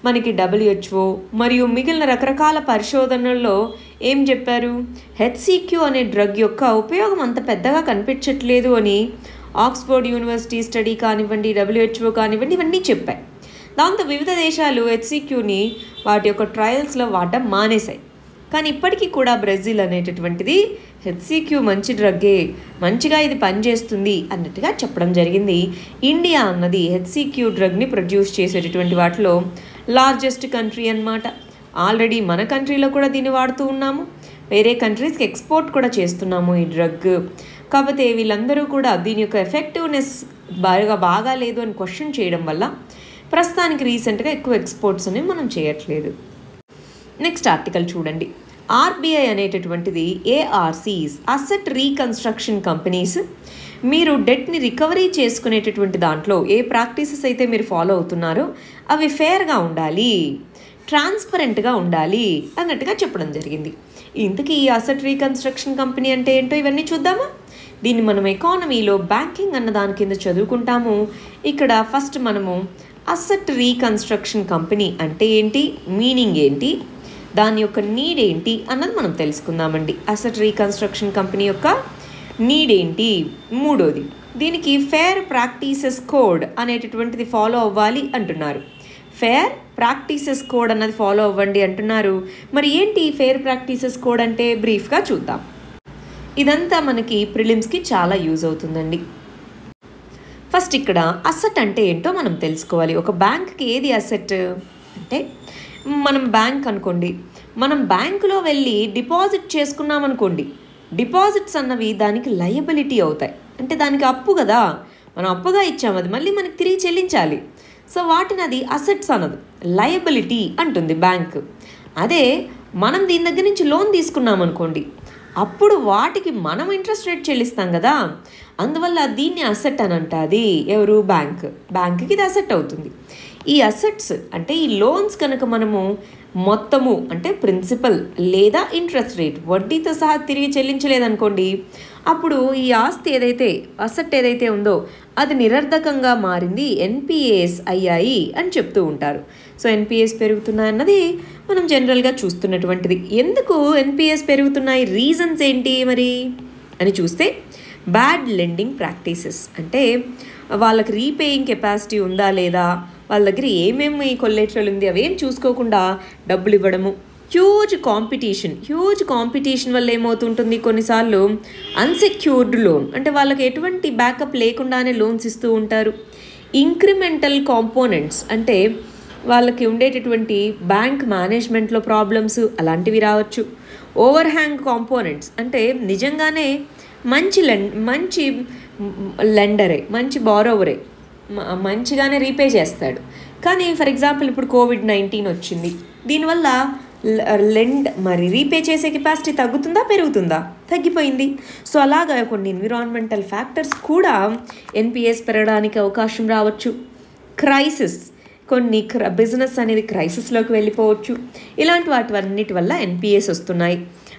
S1: మనకి WHO మరియు మిగిలిన రకరకాల పరిశోధనల్లో ఏం చెప్పారు, హెచ్సిక్యూ అనే డ్రగ్ యొక్క ఉపయోగం అంత పెద్దగా కనిపించట్లేదు అని ఆక్స్ఫర్డ్ యూనివర్సిటీ స్టడీ కానివ్వండి, WHO కానివ్వండి, ఇవన్నీ చెప్పాయి. దాంతో వివిధ దేశాలు హెచ్సిక్యూని వాటి యొక్క ట్రయల్స్లో వాడడం మానేశాయి. కానీ ఇప్పటికీ కూడా బ్రెజిల్ అనేటటువంటిది హెచ్సిక్యూ మంచి డ్రగ్గే, మంచిగా ఇది పనిచేస్తుంది అన్నట్టుగా చెప్పడం జరిగింది. ఇండియా అన్నది హెచ్సిక్యూ డ్రగ్ని ప్రొడ్యూస్ చేసేటటువంటి వాటిలో లార్జెస్ట్ కంట్రీ అన్నమాట. ఆల్రెడీ మన కంట్రీలో కూడా దీన్ని వాడుతూ ఉన్నాము, వేరే కంట్రీస్కి ఎక్స్పోర్ట్ కూడా చేస్తున్నాము ఈ డ్రగ్. కాకపోతే వీళ్ళందరూ కూడా దీని యొక్క ఎఫెక్టివ్నెస్ బాగా లేదు అని క్వశ్చన్ చేయడం వల్ల ప్రస్తుతానికి రీసెంట్గా ఎక్కువ ఎక్స్పోర్ట్స్ అనేవి మనం చేయట్లేదు. నెక్స్ట్ ఆర్టికల్ చూడండి. ఆర్బీఐ అనేటటువంటిది ఏఆర్సీస్ అసెట్ రీకన్స్ట్రక్షన్ కంపెనీస్. మీరు డెట్ని రికవరీ చేసుకునేటటువంటి దాంట్లో ఏ ప్రాక్టీసెస్ అయితే మీరు ఫాలో అవుతున్నారో అవి ఫేర్గా ఉండాలి, ట్రాన్స్పరెంట్గా ఉండాలి అన్నట్టుగా చెప్పడం జరిగింది. ఇంతకీ ఈ అసెట్ రీకన్స్ట్రక్షన్ కంపెనీ అంటే ఏంటో ఇవన్నీ చూద్దామా. దీన్ని మనం ఎకానమీలో బ్యాంకింగ్ అన్న దాని కింద చదువుకుంటాము. ఇక్కడ ఫస్ట్ మనము అసెట్ రీకన్స్ట్రక్షన్ కంపెనీ అంటే ఏంటి, మీనింగ్ ఏంటి, దాని యొక్క నీడ్ ఏంటి అన్నది మనం తెలుసుకుందామండి. అసెట్ రీకన్స్ట్రక్షన్ కంపెనీ యొక్క నీడ్ ఏంటి. మూడోది, దీనికి ఫేర్ ప్రాక్టీసెస్ కోడ్ అనేటటువంటిది ఫాలో అవ్వాలి అంటున్నారు. ఫేర్ ప్రాక్టీసెస్ కోడ్ అన్నది ఫాలో అవ్వండి అంటున్నారు. మరి ఏంటి ఫేర్ ప్రాక్టీసెస్ కోడ్ అంటే బ్రీఫ్గా చూద్దాం. ఇదంతా మనకి ప్రిలిమ్స్కి చాలా యూజ్ అవుతుందండి. ఫస్ట్ ఇక్కడ అసెట్ అంటే ఏంటో మనం తెలుసుకోవాలి. ఒక బ్యాంక్కి ఏది అసెట్ అంటే, మనం బ్యాంక్ అనుకోండి, మనం బ్యాంకులో వెళ్ళి డిపాజిట్ చేసుకున్నాం అనుకోండి, డిపాజిట్స్ అన్నవి దానికి లయబిలిటీ అవుతాయి. అంటే దానికి అప్పు కదా, మనం అప్పుగా ఇచ్చాము, అది మళ్ళీ మనకి తిరిగి చెల్లించాలి. సో వాటిని అది అసెట్స్ అన్నది, లయబిలిటీ అంటుంది బ్యాంక్. అదే మనం దీని దగ్గర నుంచి లోన్ తీసుకున్నాం అనుకోండి, అప్పుడు వాటికి మనం ఇంట్రెస్ట్ రేట్ చెల్లిస్తాం కదా, అందువల్ల దీన్ని అసెట్ అని అంటుంది ఎవరు, బ్యాంక్కి ఇది అసెట్ అవుతుంది. ఈ అసెట్స్ అంటే ఈ లోన్స్ కనుక మనము మొత్తము అంటే ప్రిన్సిపల్ లేదా ఇంట్రెస్ట్ రేట్ వడ్డీతో సహా తిరిగి చెల్లించలేదనుకోండి, అప్పుడు ఈ ఆస్తి ఏదైతే అసెట్ ఏదైతే ఉందో అది నిరర్ధకంగా మారింది, ఎన్పిఏస్ అయ్యాయి అని చెప్తూ ఉంటారు. సో ఎన్పిఏస్ పెరుగుతున్నాయన్నది మనం జనరల్గా చూస్తున్నటువంటిది. ఎందుకు ఎన్పిఏస్ పెరుగుతున్నాయి, రీజన్స్ ఏంటి మరి అని చూస్తే, బ్యాడ్ లెండింగ్ ప్రాక్టీసెస్ అంటే వాళ్ళకి రీపేయింగ్ కెపాసిటీ ఉందా లేదా, వాళ్ళ దగ్గర ఏమేమి కొల్లేటరల్ ఉంది అవేం చూసుకోకుండా డబ్బులు ఇవ్వడము, హ్యూజ్ కాంపిటీషన్ వల్ల ఏమవుతుంటుంది, కొన్నిసార్లు అన్సెక్యూర్డ్ లోన్ అంటే వాళ్ళకి ఎటువంటి బ్యాకప్ లేకుండానే లోన్స్ ఇస్తూ ఉంటారు. ఇంక్రిమెంటల్ కాంపోనెంట్స్ అంటే వాళ్ళకి ఉండేటటువంటి బ్యాంక్ మేనేజ్మెంట్లో ప్రాబ్లమ్స్ అలాంటివి రావచ్చు. ఓవర్ హ్యాంగ్ కాంపోనెంట్స్ అంటే నిజంగానే మంచి లెండరే, మంచి బారోవరే, మంచిగానే రీపే చేస్తాడు, కానీ ఫర్ ఎగ్జాంపుల్ ఇప్పుడు COVID-19 వచ్చింది, దీనివల్ల మరి రీపే చేసే కెపాసిటీ తగ్గుతుందా పెరుగుతుందా, తగ్గిపోయింది. సో అలాగా కొన్ని ఎన్విరాన్మెంటల్ ఫ్యాక్టర్స్ కూడా ఎన్పిఎస్ పెరగడానికి అవకాశం రావచ్చు. క్రైసిస్, కొన్ని బిజినెస్ అనేది క్రైసిస్లోకి వెళ్ళిపోవచ్చు. ఇలాంటి వాటివన్నిటి వల్ల ఎన్పిఎస్ వస్తున్నాయి.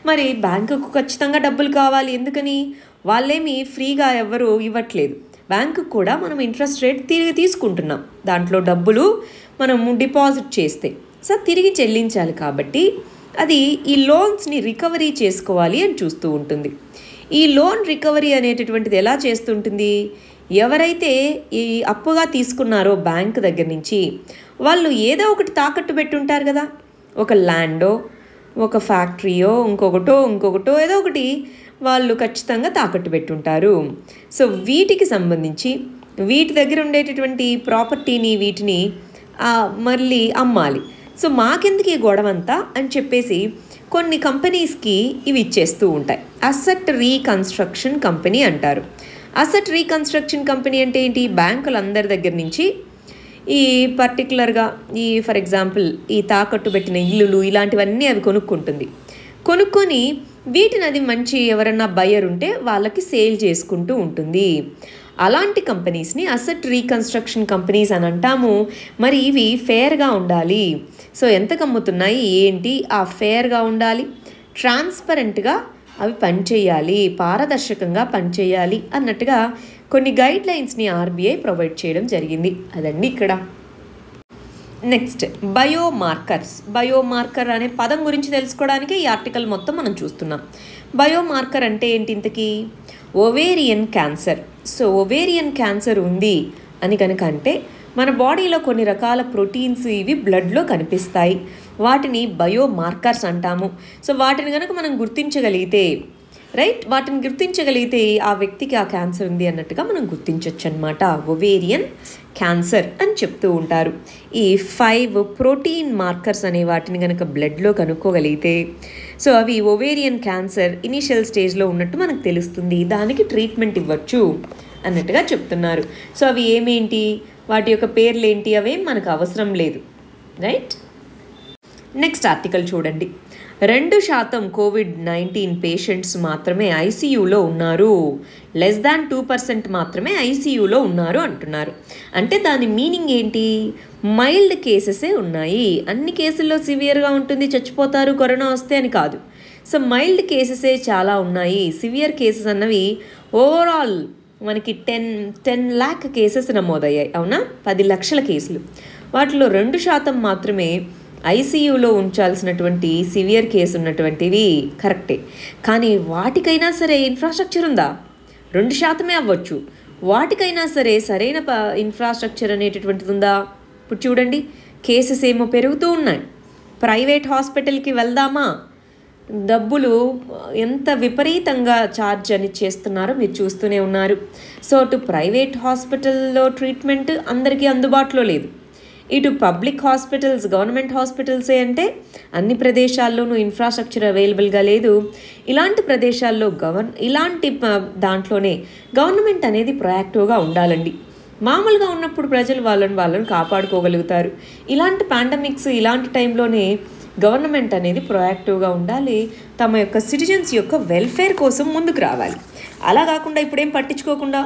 S1: మరి బ్యాంకుకు ఖచ్చితంగా డబ్బులు కావాలి, ఎందుకని వాళ్ళేమి ఫ్రీగా ఎవరు ఇవ్వట్లేదు, బ్యాంకు కూడా మనం ఇంట్రెస్ట్ రేట్ తిరిగి తీసుకుంటున్నాం, దాంట్లో డబ్బులు మనము డిపాజిట్ చేస్తే సో తిరిగి చెల్లించాలి, కాబట్టి అది ఈ లోన్స్ని రికవరీ చేసుకోవాలి అని చూస్తూ ఉంటుంది. ఈ లోన్ రికవరీ అనేటటువంటిది ఎలా చేస్తుంటుంది, ఎవరైతే ఈ అప్పుగా తీసుకున్నారో బ్యాంక్ దగ్గర నుంచి వాళ్ళు ఏదో ఒకటి తాకట్టు పెట్టుంటారు కదా, ఒక ల్యాండో, ఒక ఫ్యాక్టరీయో, ఇంకొకటో ఏదో ఒకటి వాళ్ళు ఖచ్చితంగా తాకట్టు పెట్టుంటారు. సో వీటికి సంబంధించి వీటి దగ్గర ఉండేటటువంటి ప్రాపర్టీని వీటిని మళ్ళీ అమ్మాలి. సో మాకెందుకు ఈ గొడవంతా అని చెప్పేసి కొన్ని కంపెనీస్కి ఇవి ఇచ్చేస్తూ ఉంటాయి. అసెట్ రీకన్స్ట్రక్షన్ కంపెనీ అంటారు. అసెట్ రీకన్స్ట్రక్షన్ కంపెనీ అంటే ఏంటి? బ్యాంకులందరి దగ్గర నుంచి ఈ పర్టికులర్గా ఫర్ ఎగ్జాంపుల్ ఈ తాకట్టు పెట్టిన ఇల్లులు ఇలాంటివన్నీ అవి కొనుక్కొని వీటిని అది మంచి ఎవరన్నా బయ్యర్ ఉంటే వాళ్ళకి సేల్ చేసుకుంటూ ఉంటుంది. అలాంటి కంపెనీస్ని అసెట్ రీకన్స్ట్రక్షన్ కంపెనీస్ అని అంటాము. మరి ఇవి ఫేర్గా ఉండాలి. సో ఎంతకు అమ్ముతున్నాయి ఏంటి, ఆ ఫేర్గా ఉండాలి, ట్రాన్స్పరెంట్గా అవి పనిచేయాలి, పారదర్శకంగా పనిచేయాలి అన్నట్టుగా కొన్ని గైడ్ లైన్స్ని ఆర్బీఐ ప్రొవైడ్ చేయడం జరిగింది. అదండి ఇక్కడ. నెక్స్ట్ బయోమార్కర్ అనే పదం గురించి తెలుసుకోవడానికి ఈ ఆర్టికల్ మొత్తం మనం చూస్తున్నాం. బయోమార్కర్ అంటే ఏంటి ఇంతకీ? Ovarian cancer. So ovarian cancer ఉంది అని కనుక అంటే మన బాడీలో కొన్ని రకాల ప్రోటీన్స్ ఇవి బ్లడ్లో కనిపిస్తాయి. వాటిని బయోమార్కర్స్ అంటాము. సో వాటిని కనుక మనం గుర్తించగలిగితే ఆ వ్యక్తికి ఆ క్యాన్సర్ ఉంది అన్నట్టుగా మనం గుర్తించవచ్చు అనమాట. ఓవేరియన్ క్యాన్సర్ అని చెప్తూ ఉంటారు. ఈ 5 ప్రోటీన్ మార్కర్స్ అనే వాటిని కనుక బ్లడ్లో కనుక్కోగలిగితే సో అవి ఓవేరియన్ క్యాన్సర్ ఇనిషియల్ స్టేజ్లో ఉన్నట్టు మనకు తెలుస్తుంది, దానికి ట్రీట్మెంట్ ఇవ్వచ్చు అన్నట్టుగా చెప్తున్నారు. సో అవి ఏమేంటి, వాటి యొక్క పేర్లు ఏంటి, అవేం మనకు అవసరం లేదు. రైట్. నెక్స్ట్ ఆర్టికల్ చూడండి. 2% COVID-19 పేషెంట్స్ మాత్రమే ఐసీయూలో ఉన్నారు, <2% మాత్రమే ఐసీయూలో ఉన్నారు అంటున్నారు. అంటే దాని మీనింగ్ ఏంటి? మైల్డ్ కేసెసే ఉన్నాయి. అన్ని కేసుల్లో సివియర్గా ఉంటుంది, చచ్చిపోతారు కరోనా వస్తే అని కాదు. సో మైల్డ్ కేసెసే చాలా ఉన్నాయి. సివియర్ కేసెస్ అన్నవి ఓవరాల్ మనకి 10 lakh కేసెస్ నమోదయ్యాయి. అవునా? 10 లక్షల కేసులు. వాటిలో 2% మాత్రమే ఐసీయూలో ఉంచాల్సినటువంటి సివియర్ కేసు ఉన్నటువంటివి కరెక్టే. కానీ వాటికైనా సరే ఇన్ఫ్రాస్ట్రక్చర్ ఉందా? 2% అవ్వచ్చు. వాటికైనా సరే సరైన ఇన్ఫ్రాస్ట్రక్చర్ అనేటటువంటిది ఉందా? ఇప్పుడు చూడండి, కేసెస్ ఏమో పెరుగుతూ ఉన్నాయి. ప్రైవేట్ హాస్పిటల్కి వెళ్దామా, డబ్బులు ఎంత విపరీతంగా ఛార్జ్ అని చేస్తున్నారో మీరు చూస్తూనే ఉన్నారు. సో అటు ప్రైవేట్ హాస్పిటల్లో ట్రీట్మెంట్ అందరికీ అందుబాటులో లేదు, ఇటు పబ్లిక్ హాస్పిటల్స్, గవర్నమెంట్ హాస్పిటల్సే అంటే అన్ని ప్రదేశాల్లోనూ ఇన్ఫ్రాస్ట్రక్చర్ అవైలబుల్గా లేదు. ఇలాంటి ప్రదేశాల్లో దాంట్లోనే గవర్నమెంట్ అనేది ప్రొయాక్టివ్గా ఉండాలండి. మామూలుగా ఉన్నప్పుడు ప్రజలు వాళ్ళని కాపాడుకోగలుగుతారు. ఇలాంటి పాండమిక్స్ ఇలాంటి టైంలోనే గవర్నమెంట్ అనేది ప్రొయాక్టివ్గా ఉండాలి, తమ యొక్క సిటిజన్స్ యొక్క వెల్ఫేర్ కోసం ముందుకు రావాలి. అలా కాకుండా ఇప్పుడేం పట్టించుకోకుండా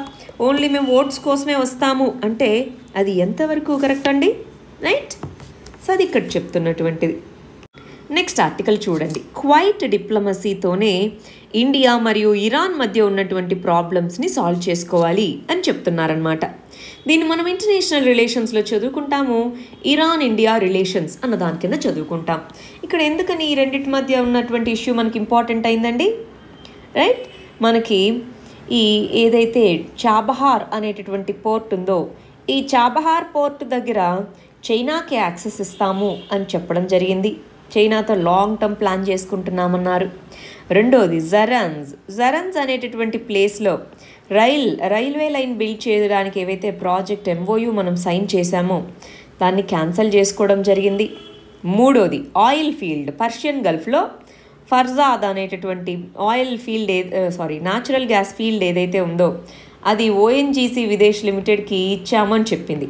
S1: ఓన్లీ మేము ఓట్స్ కోసమే వస్తాము అంటే అది ఎంతవరకు కరెక్ట్ అండి? రైట్. సో అది ఇక్కడ చెప్తున్నటువంటిది. నెక్స్ట్ ఆర్టికల్ చూడండి. క్వైట్ డిప్లొమసీతోనే ఇండియా మరియు ఇరాన్ మధ్య ఉన్నటువంటి ప్రాబ్లమ్స్ని సాల్వ్ చేసుకోవాలి అని చెప్తున్నారనమాట. దీన్ని మనం ఇంటర్నేషనల్ రిలేషన్స్లో చదువుకుంటాము, ఇరాన్ ఇండియా రిలేషన్స్ అన్న దాని కింద చదువుకుంటాం. ఇక్కడ ఎందుకని ఈ రెండింటి మధ్య ఉన్నటువంటి ఇష్యూ మనకి ఇంపార్టెంట్ అయిందండి? రైట్. మనకి ఏదైతే చాబహార్ అనేటటువంటి పోర్ట్ ఉందో, ఈ చాబహార్ పోర్ట్ దగ్గర చైనాకి యాక్సెస్ ఇస్తాము అని చెప్పడం జరిగింది. చైనాతో లాంగ్ టర్మ్ ప్లాన్ చేసుకుంటున్నామన్నారు. రెండోది జరన్స్ అనేటటువంటి ప్లేస్లో రైల్వే లైన్ బిల్డ్ చేయడానికి ఏవైతే ప్రాజెక్ట్ MOU మనం సైన్ చేశామో దాన్ని క్యాన్సిల్ చేసుకోవడం జరిగింది. మూడోది ఆయిల్ ఫీల్డ్, పర్షియన్ గల్ఫ్లో ఫర్జాద్ అనేటటువంటి oil field natural gas field ఏదైతే ఉందో అది ONGC విదేశ్ లిమిటెడ్కి ఇచ్చామని చెప్పింది.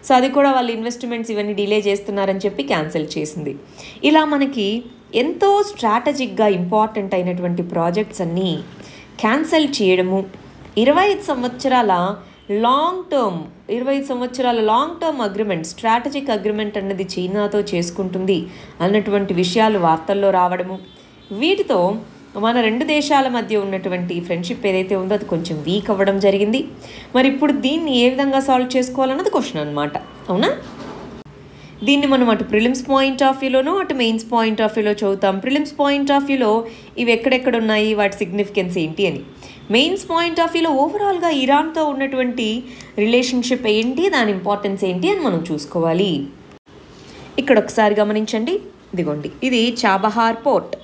S1: సో అది కూడా వాళ్ళు ఇన్వెస్ట్మెంట్స్ ఇవన్నీ డిలే చేస్తున్నారని చెప్పి క్యాన్సిల్ చేసింది. ఇలా మనకి ఎంతో స్ట్రాటజిక్గా ఇంపార్టెంట్ అయినటువంటి ప్రాజెక్ట్స్ అన్నీ క్యాన్సిల్ చేయడము, 25 సంవత్సరాల long term agreement, strategic agreement అన్నది చైనాతో చేసుకుంటుంది అన్నటువంటి విషయాలు వార్తల్లో రావడము, వీటితో మన రెండు దేశాల మధ్య ఉన్నటువంటి ఫ్రెండ్షిప్ ఏదైతే ఉందో అది కొంచెం వీక్ అవ్వడం జరిగింది. మరి ఇప్పుడు దీన్ని ఏ విధంగా సాల్వ్ చేసుకోవాలన్నది క్వశ్చన్ అనమాట. అవునా? దీన్ని మనం అటు ప్రిలిమ్స్ పాయింట్ ఆఫ్ వ్యూలోనూ అటు మెయిన్స్ పాయింట్ ఆఫ్ వ్యూలో చదువుతాం. ప్రిలిమ్స్ పాయింట్ ఆఫ్ వ్యూలో ఇవి ఎక్కడెక్కడ ఉన్నాయి, వాటి సిగ్నిఫికెన్స్ ఏంటి అని. మెయిన్స్ పాయింట్ ఆఫ్ వ్యూలో ఓవరాల్గా ఇరాన్తో ఉన్నటువంటి రిలేషన్షిప్ ఏంటి, దాని ఇంపార్టెన్స్ ఏంటి అని మనం చూసుకోవాలి. ఇక్కడ ఒకసారి గమనించండి, ఇదిగోండి ఇది చాబహార్ పోర్ట్,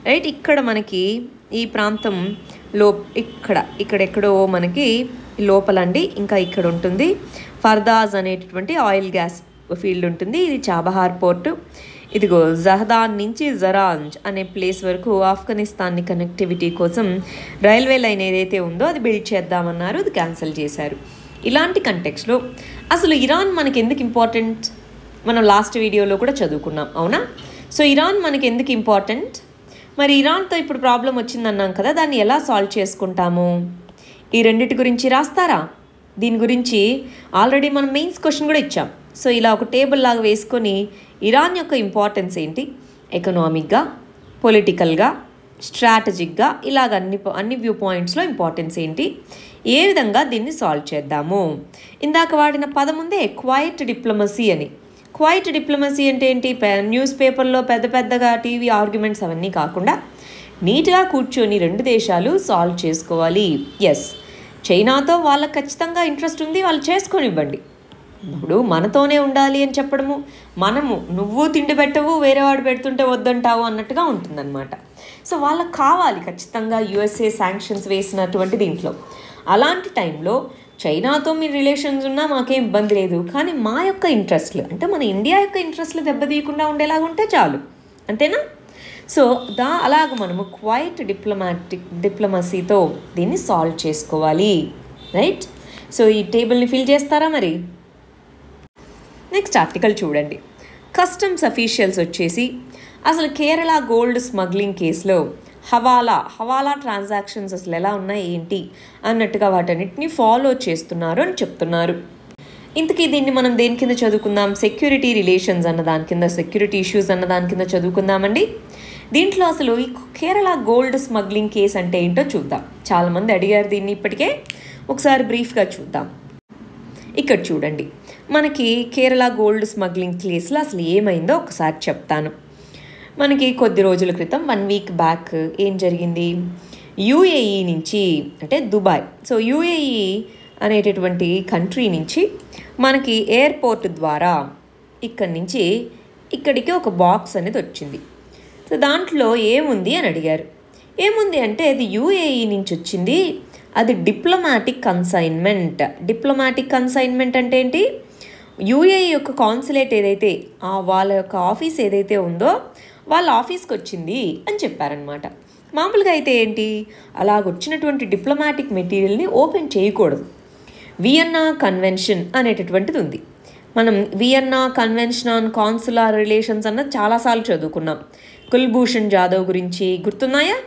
S1: రైట్. ఇక్కడ మనకి ఈ ప్రాంతం ఇక్కడెక్కడో మనకి లోపలండి, ఇంకా ఇక్కడ ఉంటుంది ఫర్దాజ్ అనేటటువంటి ఆయిల్ గ్యాస్ ఫీల్డ్ ఉంటుంది. ఇది చాబహార్ పోర్ట్. ఇదిగో జహదాన్ నుంచి జరాంజ్ అనే ప్లేస్ వరకు ఆఫ్ఘనిస్తాన్ని కనెక్టివిటీ కోసం రైల్వే లైన్ ఏదైతే ఉందో అది బిల్డ్ చేద్దామన్నారు, అది క్యాన్సిల్ చేశారు. ఇలాంటి కంటెక్స్లో అసలు ఇరాన్ మనకి ఎందుకు ఇంపార్టెంట్, మనం లాస్ట్ వీడియోలో కూడా చదువుకున్నాం, అవునా? సో ఇరాన్ మనకి ఎందుకు ఇంపార్టెంట్, మరి ఇరాన్తో ఇప్పుడు ప్రాబ్లం వచ్చిందన్నాం కదా, దాన్ని ఎలా సాల్వ్ చేసుకుంటాము, ఈ రెండిటి గురించి రాస్తారా? దీని గురించి ఆల్రెడీ మనం మెయిన్స్ క్వశ్చన్ కూడా ఇచ్చాం. సో ఇలా ఒక టేబుల్ లాగా వేసుకొని ఇరాన్ యొక్క ఇంపార్టెన్స్ ఏంటి, ఎకనామిక్గా, పొలిటికల్గా, స్ట్రాటజిక్గా, ఇలాగ అన్ని వ్యూ పాయింట్స్లో ఇంపార్టెన్స్ ఏంటి, ఏ విధంగా దీన్ని సాల్వ్ చేద్దాము. ఇందాక వాడిన పదం ఉందే క్వైట్ డిప్లొమసీ అని. క్వైట్ డిప్లొమసీ అంటే ఏంటి, న్యూస్ పేపర్లో పెద్దగా టీవీ ఆర్గ్యుమెంట్స్ అవన్నీ కాకుండా నీట్గా కూర్చొని రెండు దేశాలు సాల్వ్ చేసుకోవాలి. ఎస్, చైనాతో వాళ్ళకి ఖచ్చితంగా ఇంట్రెస్ట్ ఉంది, వాళ్ళు చేసుకొని ఇవ్వండి. ఇప్పుడు మనతోనే ఉండాలి అని చెప్పడము, నువ్వు తిండి పెట్టవు, వేరేవాడు పెడుతుంటే వద్దంటావు అన్నట్టుగా ఉంటుందన్నమాట. సో వాళ్ళకి కావాలి ఖచ్చితంగా యుఎస్ఏ శాంక్షన్స్ వేసినటువంటి దీంట్లో. అలాంటి టైంలో చైనాతో మీ రిలేషన్స్ ఉన్నా మాకేం ఇబ్బంది లేదు, కానీ మా యొక్క ఇంట్రెస్ట్లు అంటే మన ఇండియా యొక్క ఇంట్రెస్ట్లు దెబ్బతీయకుండా ఉండేలాగా ఉంటే చాలు, అంతేనా? సో అలాగ మనము క్వైట్ డిప్లొమసీతో దీన్ని సాల్వ్ చేసుకోవాలి, రైట్. సో ఈ టేబుల్ని ఫిల్ చేస్తారా మరి? నెక్స్ట్ ఆర్టికల్ చూడండి. కస్టమ్స్ అఫీషియల్స్ వచ్చేసి అసలు కేరళ గోల్డ్ స్మగ్లింగ్ కేసులో హవాలా ట్రాన్సాక్షన్స్ అసలు ఎలా ఉన్నాయి ఏంటి అన్నట్టుగా వాటన్నిటిని ఫాలో చేస్తున్నారు అని చెప్తున్నారు. ఇంతకీ దీన్ని మనం దేని కింద చదువుకుందాం, సెక్యూరిటీ రిలేషన్స్ అన్న దాని కింద, సెక్యూరిటీ ఇష్యూస్ అన్న దాని కింద చదువుకుందామండి. దీంట్లో అసలు ఈ కేరళ గోల్డ్ స్మగ్లింగ్ కేసు అంటే ఏంటో చూద్దాం. చాలామంది అడిగారు దీన్ని, ఇప్పటికే ఒకసారి బ్రీఫ్గా చూద్దాం. ఇక్కడ చూడండి, మనకి కేరళ గోల్డ్ స్మగ్లింగ్ కేసులో అసలు ఏమైందో ఒకసారి చెప్తాను. మనకి కొద్ది రోజుల క్రితం 1 వీక్ బ్యాక్ ఏం జరిగింది, యూఏఈ నుంచి అంటే దుబాయ్, సో యూఏఈ అనేటటువంటి కంట్రీ నుంచి మనకి ఎయిర్పోర్ట్ ద్వారా ఇక్కడి నుంచి ఇక్కడికి ఒక బాక్స్ అనేది వచ్చింది. సో దాంట్లో ఏముంది అని అడిగారు. ఏముంది అంటే అది యూఏఈ నుంచి వచ్చింది, అది డిప్లొమాటిక్ కన్సైన్మెంట్. డిప్లొమాటిక్ కన్సైన్మెంట్ అంటే ఏంటి, యూఏఈ యొక్క కాన్సులేట్ ఏదైతే వాళ్ళ యొక్క ఆఫీస్ ఏదైతే ఉందో వాళ్ళ ఆఫీస్కి వచ్చింది అని చెప్పారనమాట. మామూలుగా అయితే ఏంటి, అలాగొచ్చినటువంటి డిప్లొమాటిక్ మెటీరియల్ని ఓపెన్ చేయకూడదు. వియన్నా కన్వెన్షన్ అనేటటువంటిది ఉంది. మనం Vienna convention on consular relations అన్నది చాలాసార్లు చదువుకున్నాం. కుల్భూషణ్ జాదవ్ గురించి గుర్తున్నాయా?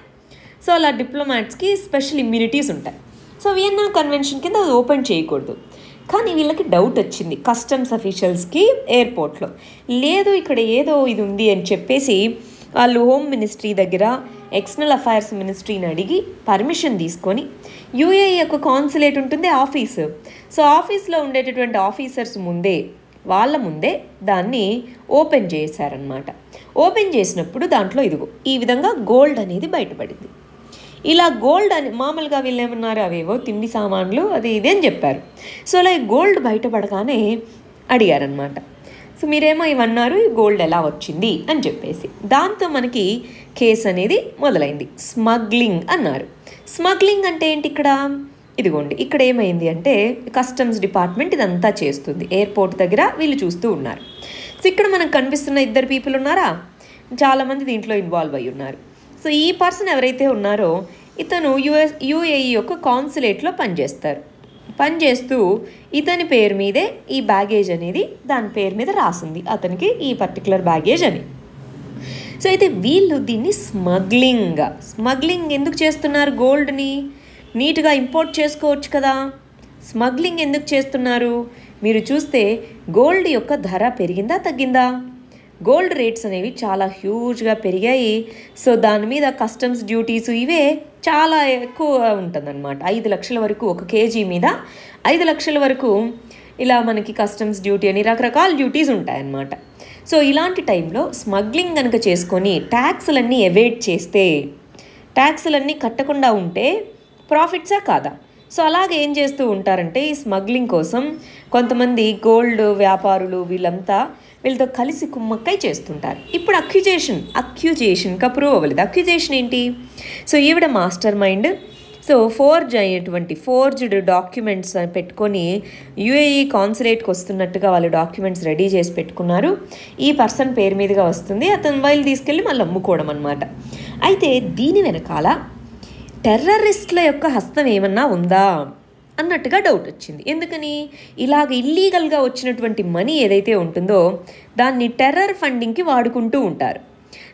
S1: సో అలా డిప్లొమాట్స్కి స్పెషల్ ఇమ్యూనిటీస్ ఉంటాయి. సో వియన్నా కన్వెన్షన్ కింద అది ఓపెన్ చేయకూడదు. కానీ వీళ్ళకి డౌట్ వచ్చింది కస్టమ్స్ అఫీషియల్స్కి ఎయిర్పోర్ట్లో, లేదు ఇక్కడ ఏదో ఇది ఉంది అని చెప్పేసి వాళ్ళు హోమ్ మినిస్ట్రీ దగ్గర ఎక్స్టర్నల్ అఫైర్స్ మినిస్ట్రీని అడిగి పర్మిషన్ తీసుకొని యూఏఈ యొక్క కాన్సులేట్ ఉంటుంది ఆఫీసు, సో ఆఫీస్లో ఉండేటటువంటి ఆఫీసర్స్ వాళ్ళ ముందే దాన్ని ఓపెన్ చేశారనమాట. ఓపెన్ చేసినప్పుడు దాంట్లో ఇదిగో ఈ విధంగా గోల్డ్ అనేది బయటపడింది. ఇలా గోల్డ్ అని మామూలుగా వీళ్ళు ఏమన్నారు, అవేవో తిండి సామాన్లు అది ఇది అని చెప్పారు. సో అలా గోల్డ్ బయటపడగానే అడిగారనమాట, సో మీరేమో ఇవన్నారు, ఈ గోల్డ్ ఎలా వచ్చింది అని చెప్పేసి. దాంతో మనకి కేసు అనేది మొదలైంది. స్మగ్లింగ్ అన్నారు. స్మగ్లింగ్ అంటే ఏంటి, ఇదిగోండి ఇక్కడ ఏమైంది అంటే కస్టమ్స్ డిపార్ట్మెంట్ ఇదంతా చేస్తుంది. ఎయిర్పోర్ట్ దగ్గర వీళ్ళు చూస్తూ ఉన్నారు. సో ఇక్కడ మనకు కనిపిస్తున్న 2 పీపుల్ ఉన్నారా, చాలామంది దీంట్లో ఇన్వాల్వ్ అయ్యి ఉన్నారు. సో ఈ పర్సన్ ఎవరైతే ఉన్నారో ఇతను యూఏఈ యొక్క కాన్సులేట్లో పనిచేస్తూ ఇతని పేరు మీదే ఈ బ్యాగేజ్ అనేది దాని పేరు మీద రాసింది, అతనికి ఈ పర్టికులర్ బ్యాగేజ్ అని. సో అయితే వీళ్ళు దీన్ని స్మగ్లింగ్ ఎందుకు చేస్తున్నారు, గోల్డ్ని నీట్గా ఇంపోర్ట్ చేసుకోవచ్చు కదా, స్మగ్లింగ్ ఎందుకు చేస్తున్నారు? మీరు చూస్తే గోల్డ్ యొక్క ధర పెరిగిందా తగ్గిందా? గోల్డ్ రేట్స్ అనేవి చాలా హ్యూజ్గా పెరిగాయి. సో దాని మీద కస్టమ్స్ డ్యూటీస్ ఇవే చాలా ఎక్కువ ఉంటుందన్నమాట. 5 లక్షల వరకు, 1 కేజీ మీద 5 లక్షల వరకు ఇలా మనకి కస్టమ్స్ డ్యూటీ అని రకరకాల డ్యూటీస్ ఉంటాయన్నమాట. సో ఇలాంటి టైంలో స్మగ్లింగ్ కనుక చేసుకొని ట్యాక్స్లన్నీ ఎవేట్ చేస్తే, ట్యాక్స్లన్నీ కట్టకుండా ఉంటే ప్రాఫిట్సా కాదా? సో అలాగే ఏం చేస్తూ ఉంటారంటే ఈ స్మగ్లింగ్ కోసం కొంతమంది గోల్డ్ వ్యాపారులు వీళ్ళతో కలిసి కుమ్మక్కై చేస్తుంటారు. ఇప్పుడు అక్యూజేషన్గా ప్రూవ్ అవ్వలేదు. అక్యూజేషన్ ఏంటి? సో ఈవిడ master mind. So forged documents పెట్టుకొని యుఏఈ కాన్సులేట్కి వస్తున్నట్టుగా వాళ్ళు డాక్యుమెంట్స్ రెడీ చేసి పెట్టుకున్నారు. ఈ పర్సన్ పేరు మీదుగా వస్తుంది, అతను వైల్ తీసుకెళ్ళి మళ్ళీ అమ్ముకోవడం అనమాట. అయితే దీని వెనకాల టెర్రరిస్టుల యొక్క హస్తం ఏమన్నా ఉందా అన్నట్టుగా డౌట్ వచ్చింది. ఎందుకని? ఇలాగ ఇల్లీగల్గా వచ్చినటువంటి మనీ ఏదైతే ఉంటుందో దాన్ని టెర్రర్ ఫండింగ్కి వాడుకుంటూ ఉంటారు.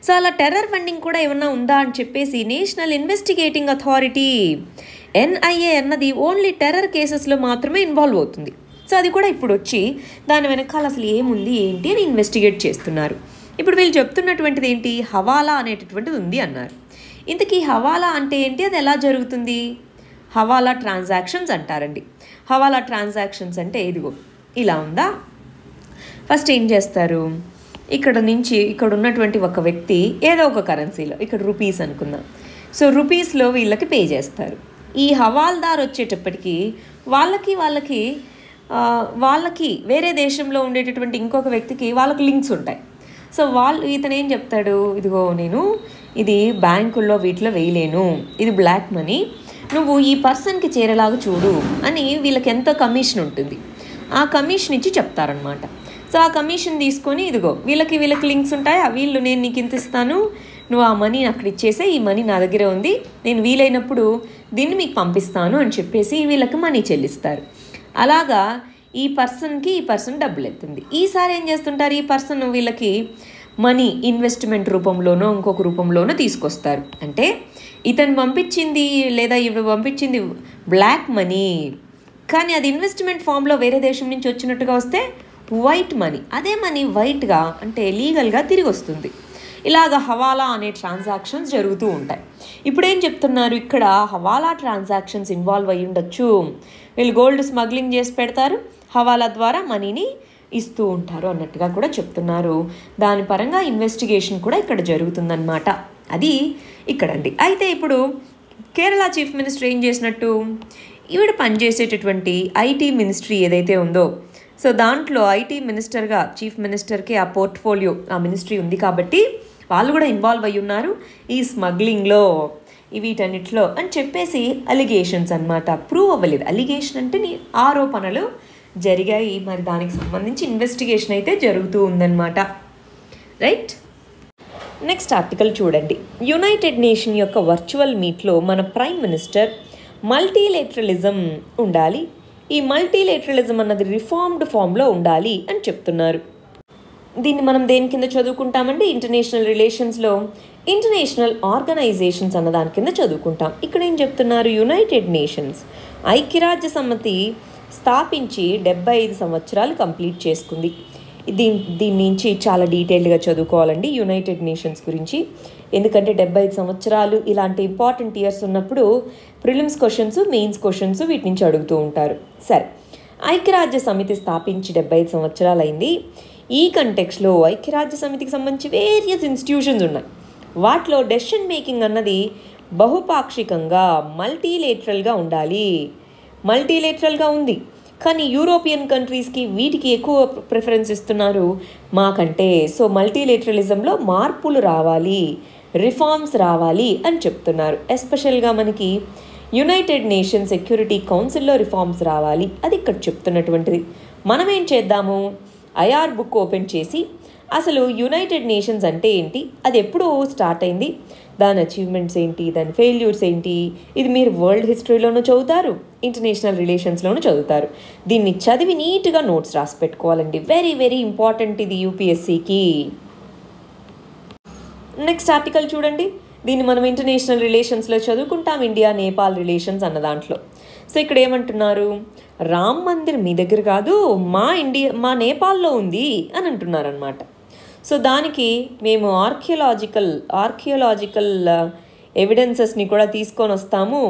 S1: సో అలా టెర్రర్ ఫండింగ్ కూడా ఏమన్నా ఉందా అని చెప్పేసి నేషనల్ ఇన్వెస్టిగేటింగ్ అథారిటీ NIA అన్నది ఓన్లీ టెర్రర్ కేసెస్లో మాత్రమే ఇన్వాల్వ్ అవుతుంది. సో అది కూడా ఇప్పుడు వచ్చి దాని వెనకాల అసలు ఏముంది ఏంటి అని ఇన్వెస్టిగేట్ చేస్తున్నారు. ఇప్పుడు వీళ్ళు చెప్తున్నటువంటిది ఏంటి? హవాలా అనేటటువంటిది ఉంది అన్నారు. ఇంతకీ హవాలా అంటే ఏంటి? అది ఎలా జరుగుతుంది? హవాలా ట్రాన్సాక్షన్స్ అంటారండి. హవాలా ట్రాన్సాక్షన్స్ అంటే ఇదిగో ఇలా ఉందా. ఫస్ట్ ఏం చేస్తారు, ఇక్కడ ఉన్నటువంటి ఒక వ్యక్తి ఏదో ఒక కరెన్సీలో, ఇక్కడ రూపీస్ అనుకుందాం, సో రూపీస్లో వీళ్ళకి పే చేస్తారు. ఈ హవాల్దార్ వచ్చేటప్పటికి వాళ్ళకి వేరే దేశంలో ఉండేటటువంటి ఇంకొక వ్యక్తికి వాళ్ళకి లింక్స్ ఉంటాయి. సో ఇతను ఏం చెప్తాడు, ఇదిగో నేను ఇది బ్యాంకుల్లో వీటిలో వేయలేను, ఇది బ్లాక్ మనీ, నువ్వు ఈ పర్సన్కి చేరేలాగా చూడు అని వీళ్ళకి ఎంతో కమిషన్ ఉంటుంది. ఆ కమిషన్ ఇచ్చి చెప్తారనమాట. సో ఆ కమిషన్ తీసుకొని ఇదిగో వీళ్ళకి లింక్స్ ఉంటాయి, నేను నీకు ఇంత ఇస్తాను, నువ్వు ఆ మనీ అక్కడ ఇచ్చేసే, ఈ మనీ నా దగ్గర ఉంది, నేను వీలైనప్పుడు దీన్ని మీకు పంపిస్తాను అని చెప్పేసి వీళ్ళకి మనీ చెల్లిస్తారు. అలాగా ఈ పర్సన్ డబ్బులు ఎత్తుంది. ఈసారి ఏం చేస్తుంటారు, ఈ పర్సన్ వీళ్ళకి మనీ ఇన్వెస్ట్మెంట్ రూపంలోనో ఇంకొక రూపంలోనో తీసుకొస్తారు. అంటే ఇతను పంపించింది లేదా ఇవి పంపించింది బ్లాక్ మనీ, కానీ అది ఇన్వెస్ట్మెంట్ ఫామ్లో వేరే దేశం నుంచి వచ్చినట్టుగా వస్తే వైట్ మనీ, అదే మనీ వైట్గా అంటే లీగల్గా తిరిగి వస్తుంది. ఇలాగ హవాలా అనే ట్రాన్సాక్షన్స్ జరుగుతూ ఉంటాయి. ఇప్పుడేం చెప్తున్నారు, ఇక్కడ హవాలా ట్రాన్సాక్షన్స్ ఇన్వాల్వ్ అయ్యి ఉండొచ్చు. వీళ్ళు గోల్డ్ స్మగ్లింగ్ చేసి పెడతారు, హవాలా ద్వారా మనీని ఇస్తూ ఉంటారు అన్నట్టుగా కూడా చెప్తున్నారు. దాని పరంగా ఇన్వెస్టిగేషన్ కూడా ఇక్కడ జరుగుతుందన్నమాట. అది ఇక్కడండి. అయితే ఇప్పుడు కేరళ చీఫ్ మినిస్టర్ ఏం చేసినట్టు, ఈవిడ పనిచేసేటటువంటి ఐటీ మినిస్ట్రీ ఏదైతే ఉందో, సో దాంట్లో ఐటీ మినిస్టర్గా చీఫ్ మినిస్టర్కి ఆ పోర్ట్ఫోలియో ఆ మినిస్ట్రీ ఉంది కాబట్టి వాళ్ళు కూడా ఇన్వాల్వ్ అయ్యి ఉన్నారు ఈ స్మగ్లింగ్లో వీటన్నిటిలో అని చెప్పేసి అలిగేషన్స్ అనమాట. ప్రూవ్ అవ్వలేదు. అలిగేషన్ అంటే ఆరోపణలు జరిగాయి, మరి దానికి సంబంధించి ఇన్వెస్టిగేషన్ అయితే జరుగుతూ ఉందన్నమాట. రైట్, నెక్స్ట్ ఆర్టికల్ చూడండి. యునైటెడ్ నేషన్ యొక్క వర్చువల్ మీట్లో మన ప్రైమ్ మినిస్టర్ మల్టీలేటరలిజం ఉండాలి, ఈ మల్టీలేటరలిజం అన్నది రిఫార్మ్డ్ ఫామ్లో ఉండాలి అని చెప్తున్నారు. దీన్ని మనం దేని కింద చదువుకుంటామండి, ఇంటర్నేషనల్ రిలేషన్స్లో ఇంటర్నేషనల్ ఆర్గనైజేషన్స్ అన్న దాని కింద చదువుకుంటాం. ఇక్కడ ఏం చెప్తున్నారు, యునైటెడ్ నేషన్స్ ఐక్యరాజ్య సమితి స్థాపించి 75 సంవత్సరాలు కంప్లీట్ చేసుకుంది. దీని నుంచి చాలా డీటెయిల్డ్గా చదువుకోవాలండి యునైటెడ్ నేషన్స్ గురించి, ఎందుకంటే 75 సంవత్సరాలు ఇలాంటి ఇంపార్టెంట్ ఇయర్స్ ఉన్నప్పుడు ప్రిలిమ్స్ క్వశ్చన్స్, మెయిన్స్ క్వశ్చన్స్ వీటి నుంచి అడుగుతూ ఉంటారు. సరే, ఐక్యరాజ్య సమితి స్థాపించి 75 సంవత్సరాలు అయింది. ఈ కంటెక్స్లో ఐక్యరాజ్య సమితికి సంబంధించి వేరియస్ ఇన్స్టిట్యూషన్స్ ఉన్నాయి. వాటిలో డెసిషన్ మేకింగ్ అన్నది బహుపాక్షికంగా మల్టీలేటరల్గా ఉండాలి. మల్టీలేటరల్గా ఉంది, కానీ యూరోపియన్ కంట్రీస్కి వీటికి ఎక్కువ ప్రిఫరెన్స్ ఇస్తున్నారు మాకంటే. సో మల్టీలేటరలిజంలో మార్పులు రావాలి, రిఫార్మ్స్ రావాలి అని చెప్తున్నారు. ఎస్పెషల్గా మనకి యునైటెడ్ నేషన్ సెక్యూరిటీ కౌన్సిల్లో రిఫార్మ్స్ రావాలి, అది ఇక్కడ చెప్తున్నటువంటిది. మనం ఏం చేద్దాము, ఐఆర్ బుక్ ఓపెన్ చేసి అసలు యునైటెడ్ నేషన్స్ అంటే ఏంటి, అది ఎప్పుడు స్టార్ట్ అయింది, దాని అచీవ్మెంట్స్ ఏంటి, దాని ఫెయిల్యూర్స్ ఏంటి, ఇది మీరు వరల్డ్ హిస్టరీలోనూ చదువుతారు, ఇంటర్నేషనల్ రిలేషన్స్లోనూ చదువుతారు. దీన్ని చదివి నీట్గా నోట్స్ రాసి పెట్టుకోవాలండి. వెరీ వెరీ ఇంపార్టెంట్ ఇది యూపీఎస్సీకి. నెక్స్ట్ ఆర్టికల్ చూడండి. దీన్ని మనం ఇంటర్నేషనల్ రిలేషన్స్లో చదువుకుంటాం, ఇండియా నేపాల్ రిలేషన్స్ అన్న దాంట్లో. సో ఇక్కడ ఏమంటున్నారు, రామ్ మందిర్ మీ దగ్గర కాదు, మా నేపాల్లో ఉంది అని అంటున్నారనమాట. సో దానికి మేము ఆర్కియలాజికల్ ఎవిడెన్సెస్ని కూడా తీసుకొని వస్తాము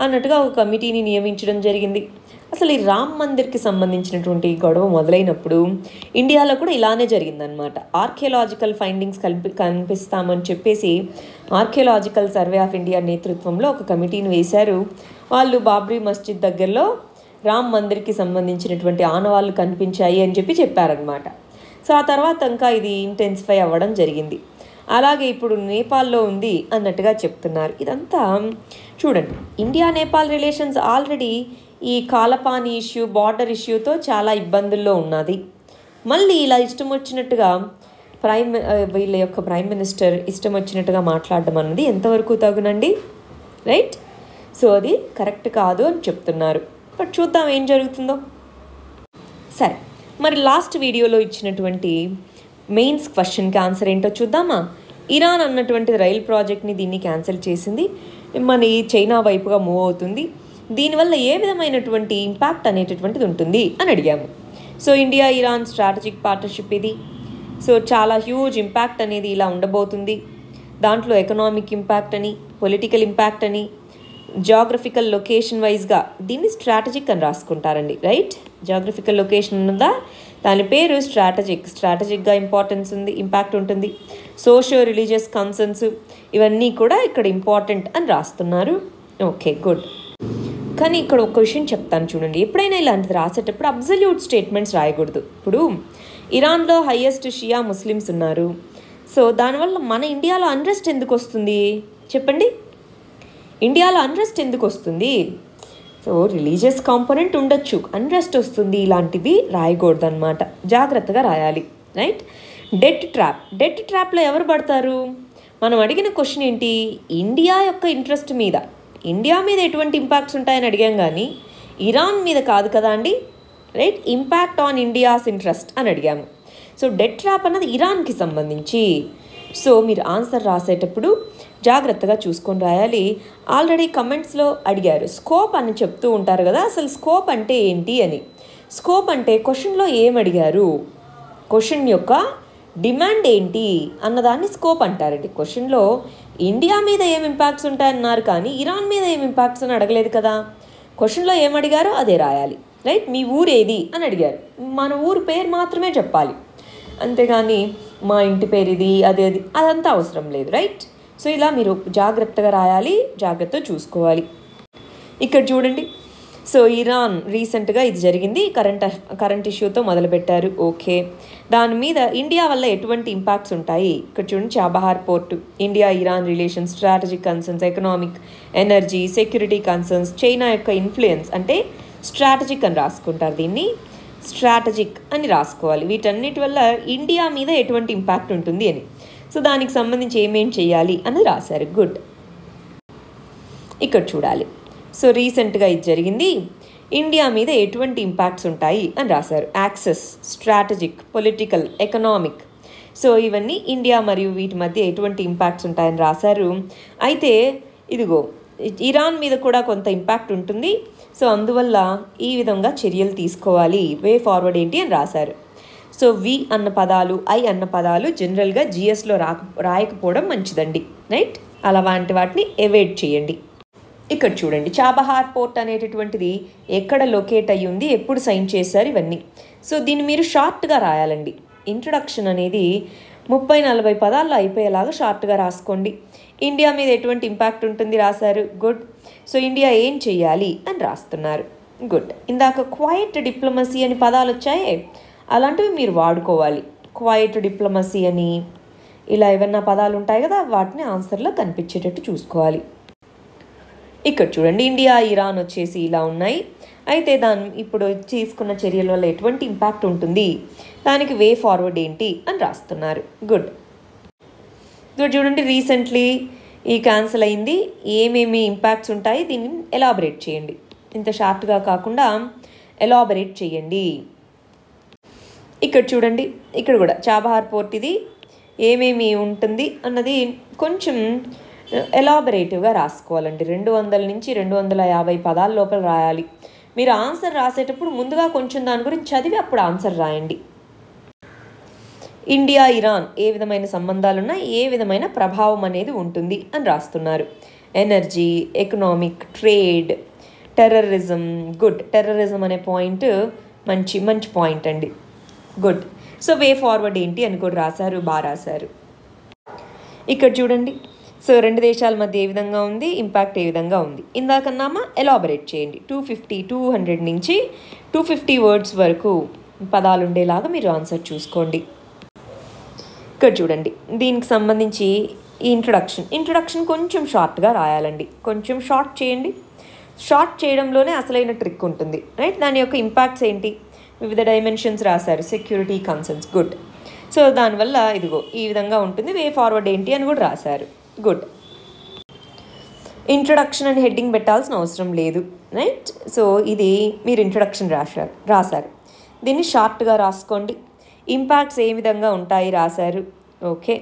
S1: అన్నట్టుగా ఒక కమిటీని నియమించడం జరిగింది. అసలు ఈ రామ్ మందిర్కి సంబంధించినటువంటి గొడవ మొదలైనప్పుడు ఇండియాలో కూడా ఇలానే జరిగిందనమాట. ఆర్కియలాజికల్ ఫైండింగ్స్ కనిపిస్తామని చెప్పేసి ఆర్కియలాజికల్ సర్వే ఆఫ్ ఇండియా నేతృత్వంలో ఒక కమిటీని వేశారు. వాళ్ళు బాబ్రీ మస్జిద్ దగ్గరలో రామ్ మందిర్కి సంబంధించినటువంటి ఆనవాళ్ళు కనిపించాయి అని చెప్పారనమాట. సో ఆ తర్వాత ఇంకా ఇది ఇంటెన్సిఫై అవ్వడం జరిగింది. అలాగే ఇప్పుడు నేపాల్లో ఉంది అన్నట్టుగా చెప్తున్నారు. ఇదంతా చూడండి, ఇండియా నేపాల్ రిలేషన్స్ ఆల్రెడీ ఈ కాలపాని ఇష్యూ, బార్డర్ ఇష్యూతో చాలా ఇబ్బందుల్లో ఉన్నది. మళ్ళీ ఇలా ఇష్టం వచ్చినట్టుగా వీళ్ళ యొక్క ప్రైమ్ మినిస్టర్ ఇష్టం వచ్చినట్టుగా మాట్లాడడం అన్నది ఎంతవరకు తగునండి, రైట్? సో అది కరెక్ట్ కాదు అని చెప్తున్నారు. బట్ చూద్దాం ఏం జరుగుతుందో. సరే, మరి లాస్ట్ వీడియోలో ఇచ్చినటువంటి మెయిన్స్ క్వశ్చన్కి ఆన్సర్ ఏంటో చూద్దామా? ఇరాన్ అన్నటువంటి రైల్ ప్రాజెక్ట్ని దీన్ని క్యాన్సిల్ చేసింది, మన చైనా వైపుగా మూవ్ అవుతుంది. దీనివల్ల ఏ విధమైనటువంటి ఇంపాక్ట్ అనేటటువంటిది ఉంటుంది అని అడిగాము. So India Iran strategic partnership ఇది. సో చాలా హ్యూజ్ ఇంపాక్ట్ అనేది ఇలా ఉండబోతుంది. దాంట్లో ఎకనామిక్ ఇంపాక్ట్ అని, పొలిటికల్ ఇంపాక్ట్ అని, జాగ్రఫికల్ లొకేషన్ వైజ్గా దీన్ని స్ట్రాటజిక్ అని రాసుకుంటారండి, రైట్? జాగ్రఫికల్ లొకేషన్ ఉన్నదా, దాని పేరు స్ట్రాటజిక్గా ఇంపాక్ట్ ఉంటుంది. సోషియో రిలీజియస్ కన్సర్న్స్ ఇవన్నీ కూడా ఇక్కడ ఇంపార్టెంట్ అని రాస్తున్నారు. Okay, good. కానీ ఇక్కడ ఒక విషయం చెప్తాను చూడండి, ఎప్పుడైనా ఇలాంటిది రాసేటప్పుడు అబ్సల్యూట్ స్టేట్మెంట్స్ రాయకూడదు. ఇప్పుడు ఇరాన్లో హైయెస్ట్ షియా ముస్లిమ్స్ ఉన్నారు. సో దానివల్ల మన ఇండియాలో అన్రెస్ట్ ఎందుకు వస్తుంది చెప్పండి? ఇండియాలో అన్రెస్ట్ ఎందుకు వస్తుంది? సో రిలీజియస్ కాంపోనెంట్ ఉండొచ్చు, అన్రెస్ట్ వస్తుంది, ఇలాంటివి రాయకూడదు అనమాట. జాగ్రత్తగా రాయాలి, రైట్? డెట్ ట్రాప్లో ఎవరు పడతారు? మనం అడిగిన క్వశ్చన్ ఏంటి? ఇండియా యొక్క ఇంట్రెస్ట్ మీద, ఇండియా మీద ఎటువంటి ఇంపాక్ట్స్ ఉంటాయని అడిగాం, కానీ ఇరాన్ మీద కాదు కదా అండి, right? Impact on India's interest అని అడిగాము. సో డెట్ ట్రాప్ అన్నది ఇరాన్కి సంబంధించి. సో మీరు ఆన్సర్ రాసేటప్పుడు జాగ్రత్తగా చూసుకొని రాయాలి. ఆల్రెడీ కమెంట్స్లో అడిగారు, స్కోప్ అని చెప్తూ ఉంటారు కదా, అసలు స్కోప్ అంటే ఏంటి అని. స్కోప్ అంటే క్వశ్చన్లో ఏం అడిగారు, క్వశ్చన్ యొక్క డిమాండ్ ఏంటి అన్నదాన్ని స్కోప్ అంటారండి. క్వశ్చన్లో ఇండియా మీద ఏం ఇంపాక్ట్స్ ఉంటాయన్నారు, కానీ ఇరాన్ మీద ఏం ఇంపాక్ట్స్ అని అడగలేదు కదా. క్వశ్చన్లో ఏం అడిగారో అదే రాయాలి, రైట్? మీ ఊరు ఏది అని అడిగారు, మన ఊరు పేరు మాత్రమే చెప్పాలి, అంతేగాని మా ఇంటి పేరు ఇది అదంతా అవసరం లేదు, రైట్? సో ఇలా మీరు జాగ్రత్తగా రాయాలి, జాగ్రత్తగా చూసుకోవాలి. ఇక్కడ చూడండి, సో ఇరాన్ రీసెంట్గా ఇది జరిగింది, కరెంట్ ఇష్యూతో మొదలుపెట్టారు. ఓకే, దాని మీద ఇండియా వల్ల ఎటువంటి ఇంపాక్ట్స్ ఉంటాయి? ఇక్కడ చూడండి, Chabahar port, India Iran relations, strategic concerns, economic, energy, security concerns, China యొక్క ఇన్ఫ్లుయెన్స్ అంటే స్ట్రాటజిక్ అని రాసుకుంటారు, దీన్ని స్ట్రాటజిక్ అని రాసుకోవాలి. వీటన్నిటి వల్ల ఇండియా మీద ఎటువంటి ఇంపాక్ట్ ఉంటుంది అని. సో దానికి సంబంధించి ఏమేం చేయాలి అని రాశారు. గుడ్. ఇక్కడ చూడాలి, సో రీసెంట్గా ఇది జరిగింది, ఇండియా మీద ఎటువంటి ఇంపాక్ట్స్ ఉంటాయి అని రాశారు. Access, strategic, political, economic. So ఇవన్నీ ఇండియా మరియు వీటి మధ్య ఎటువంటి ఇంపాక్ట్స్ ఉంటాయని రాశారు. అయితే ఇదిగో ఇరాన్ మీద కూడా కొంత ఇంపాక్ట్ ఉంటుంది, సో అందువల్ల ఈ విధంగా చర్యలు తీసుకోవాలి, వే ఫార్వర్డ్ ఏంటి అని రాశారు. సో వి అన్న పదాలు, ఐ అన్న పదాలు జనరల్గా జిఎస్లో రాయకపోవడం మంచిదండి, రైట్? అలాంటి వాటిని అవాయిడ్ చేయండి. ఇక్కడ చూడండి, చాబహార్ పోర్ట్ అనేటటువంటిది ఎక్కడ లొకేట్ అయ్యి ఉంది, ఎప్పుడు సైన్ చేశారు, ఇవన్నీ. సో దీన్ని మీరు షార్ట్గా రాయాలండి. ఇంట్రొడక్షన్ అనేది 30-40 పదాల్లో అయిపోయేలాగా షార్ట్గా రాసుకోండి. ఇండియా మీద ఎటువంటి ఇంపాక్ట్ ఉంటుంది రాశారు. గుడ్. సో ఇండియా ఏం చేయాలి అని రాస్తున్నారు. గుడ్. ఇందాక క్వైట్ డిప్లొమసీ అని పదాలు వచ్చాయే, అలాంటివి మీరు వాడుకోవాలి. క్వైట్ డిప్లొమసీ అని ఇలా ఏమన్నా పదాలు ఉంటాయి కదా, వాటిని ఆన్సర్లో కనిపించేటట్టు చూసుకోవాలి. ఇక్కడ చూడండి, ఇండియా ఇరాన్ వచ్చేసి ఇలా ఉన్నాయి. అయితే ఇప్పుడు తీసుకున్న చర్యల వల్ల ఎటువంటి ఇంపాక్ట్ ఉంటుంది, దానికి వే ఫార్వర్డ్ ఏంటి అని రాస్తున్నారు. గుడ్. ఇక్కడ చూడండి, రీసెంట్లీ ఈ క్యాన్సిల్ అయింది, ఏమేమి ఇంపాక్ట్స్ ఉంటాయి దీన్ని ఎలాబరేట్ చేయండి. ఇంత షార్ట్గా కాకుండా ఎలాబరేట్ చేయండి. ఇక్కడ చూడండి, ఇక్కడ కూడా చాబహార్ పోర్ట్ ఇది ఏమేమి ఉంటుంది అన్నది కొంచెం ఎలాబరేటివ్గా రాసుకోవాలండి. 200 నుంచి 250 పదాల లోపల రాయాలి. మీరు ఆన్సర్ రాసేటప్పుడు ముందుగా కొంచెం దాని గురించి చదివి అప్పుడు ఆన్సర్ రాయండి. ఇండియా ఇరాన్ ఏ విధమైన సంబంధాలున్నా ఏ విధమైన ప్రభావం అనేది ఉంటుంది అని రాస్తున్నారు. Energy, economic, trade, terrorism, good. Terrorism అనే పాయింట్ మంచి మంచి పాయింట్ అండి, గుడ్. సో వే ఫార్వర్డ్ ఏంటి అని కూడా రాశారు, బాగా రాశారు. ఇక్కడ చూడండి, సో రెండు దేశాల మధ్య ఏ విధంగా ఉంది, ఇంపాక్ట్ ఏ విధంగా ఉంది. ఇందాకన్నామా ఎలాబరేట్ చేయండి. 200 నుంచి 250 వర్డ్స్ వరకు పదాలు ఉండేలాగా మీరు ఆన్సర్ చూసుకోండి. ఇక్కడ చూడండి, దీనికి సంబంధించి ఈ ఇంట్రొడక్షన్ కొంచెం షార్ట్గా రాయాలండి, కొంచెం షార్ట్ చేయండి. షార్ట్ చేయడంలోనే అసలైన ట్రిక్ ఉంటుంది, రైట్. దాని యొక్క ఇంపాక్ట్స్ ఏంటి, వివిధ డైమెన్షన్స్ రాశారు, సెక్యూరిటీ కన్సర్న్స్, గుడ్. సో దానివల్ల ఇదిగో ఈ విధంగా ఉంటుంది. వే ఫార్వర్డ్ ఏంటి అని కూడా రాశారు, గుడ్. ఇంట్రొడక్షన్ అని హెడ్డింగ్ పెట్టాల్సిన అవసరం లేదు, రైట్. సో ఇది మీరు ఇంట్రొడక్షన్ రాశారు. దీన్ని షార్ట్గా రాసుకోండి. ఇంపాక్ట్స్ ఏ విధంగా ఉంటాయి రాశారు, ఓకే.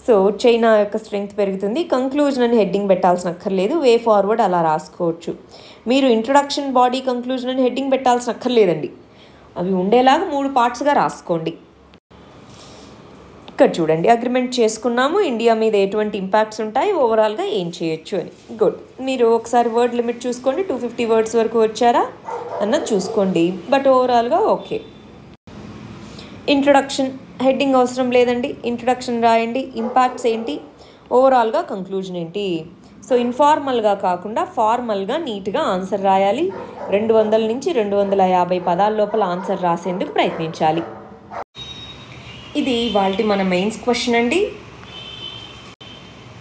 S1: సో చైనా యొక్క స్ట్రెంగ్త్ పెరుగుతుంది. కంక్లూజన్ అని హెడ్డింగ్ పెట్టాల్సిన అక్కర్లేదు, వే ఫార్వర్డ్ అలా రాసుకోవచ్చు. మీరు ఇంట్రొడక్షన్, బాడీ, కంక్లూజన్ అని హెడ్డింగ్ పెట్టాల్సిన అక్కర్లేదండి, అవి ఉండేలాగా 3 పార్ట్స్గా రాసుకోండి. ఇక్కడ చూడండి, అగ్రిమెంట్ చేసుకున్నాము, ఇండియా మీద ఎటువంటి ఇంపాక్ట్స్ ఉంటాయి, ఓవరాల్గా ఏం చేయొచ్చు అని, గుడ్. మీరు ఒకసారి వర్డ్ లిమిట్ చూసుకోండి, 250 వర్డ్స్ వరకు వచ్చారా అన్నది చూసుకోండి, బట్ ఓవరాల్గా ఓకే. ఇంట్రొడక్షన్ హెడ్డింగ్ అవసరం లేదండి, ఇంట్రొడక్షన్ రాయండి. ఇంపాక్ట్స్ ఏంటి, ఓవరాల్గా కంక్లూజన్ ఏంటి. సో ఇన్ఫార్మల్గా కాకుండా ఫార్మల్గా నీట్గా ఆన్సర్ రాయాలి. 200 నుంచి 250 పదాల లోపల ఆన్సర్ రాసేందుకు ప్రయత్నించాలి. ఇది వాళ్ళ మన మెయిన్స్ క్వశ్చన్ అండి.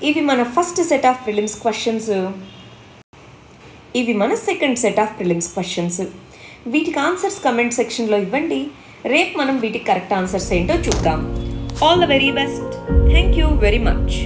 S1: ఇవి మన first set of prelims questions, ఇవి మన second set of prelims questions. వీటికి ఆన్సర్స్ కమెంట్ సెక్షన్లో ఇవ్వండి. రేపు మనం వీటికి కరెక్ట్ ఆన్సర్స్ ఏంటో చూద్దాం. All the very best. Thank you very much.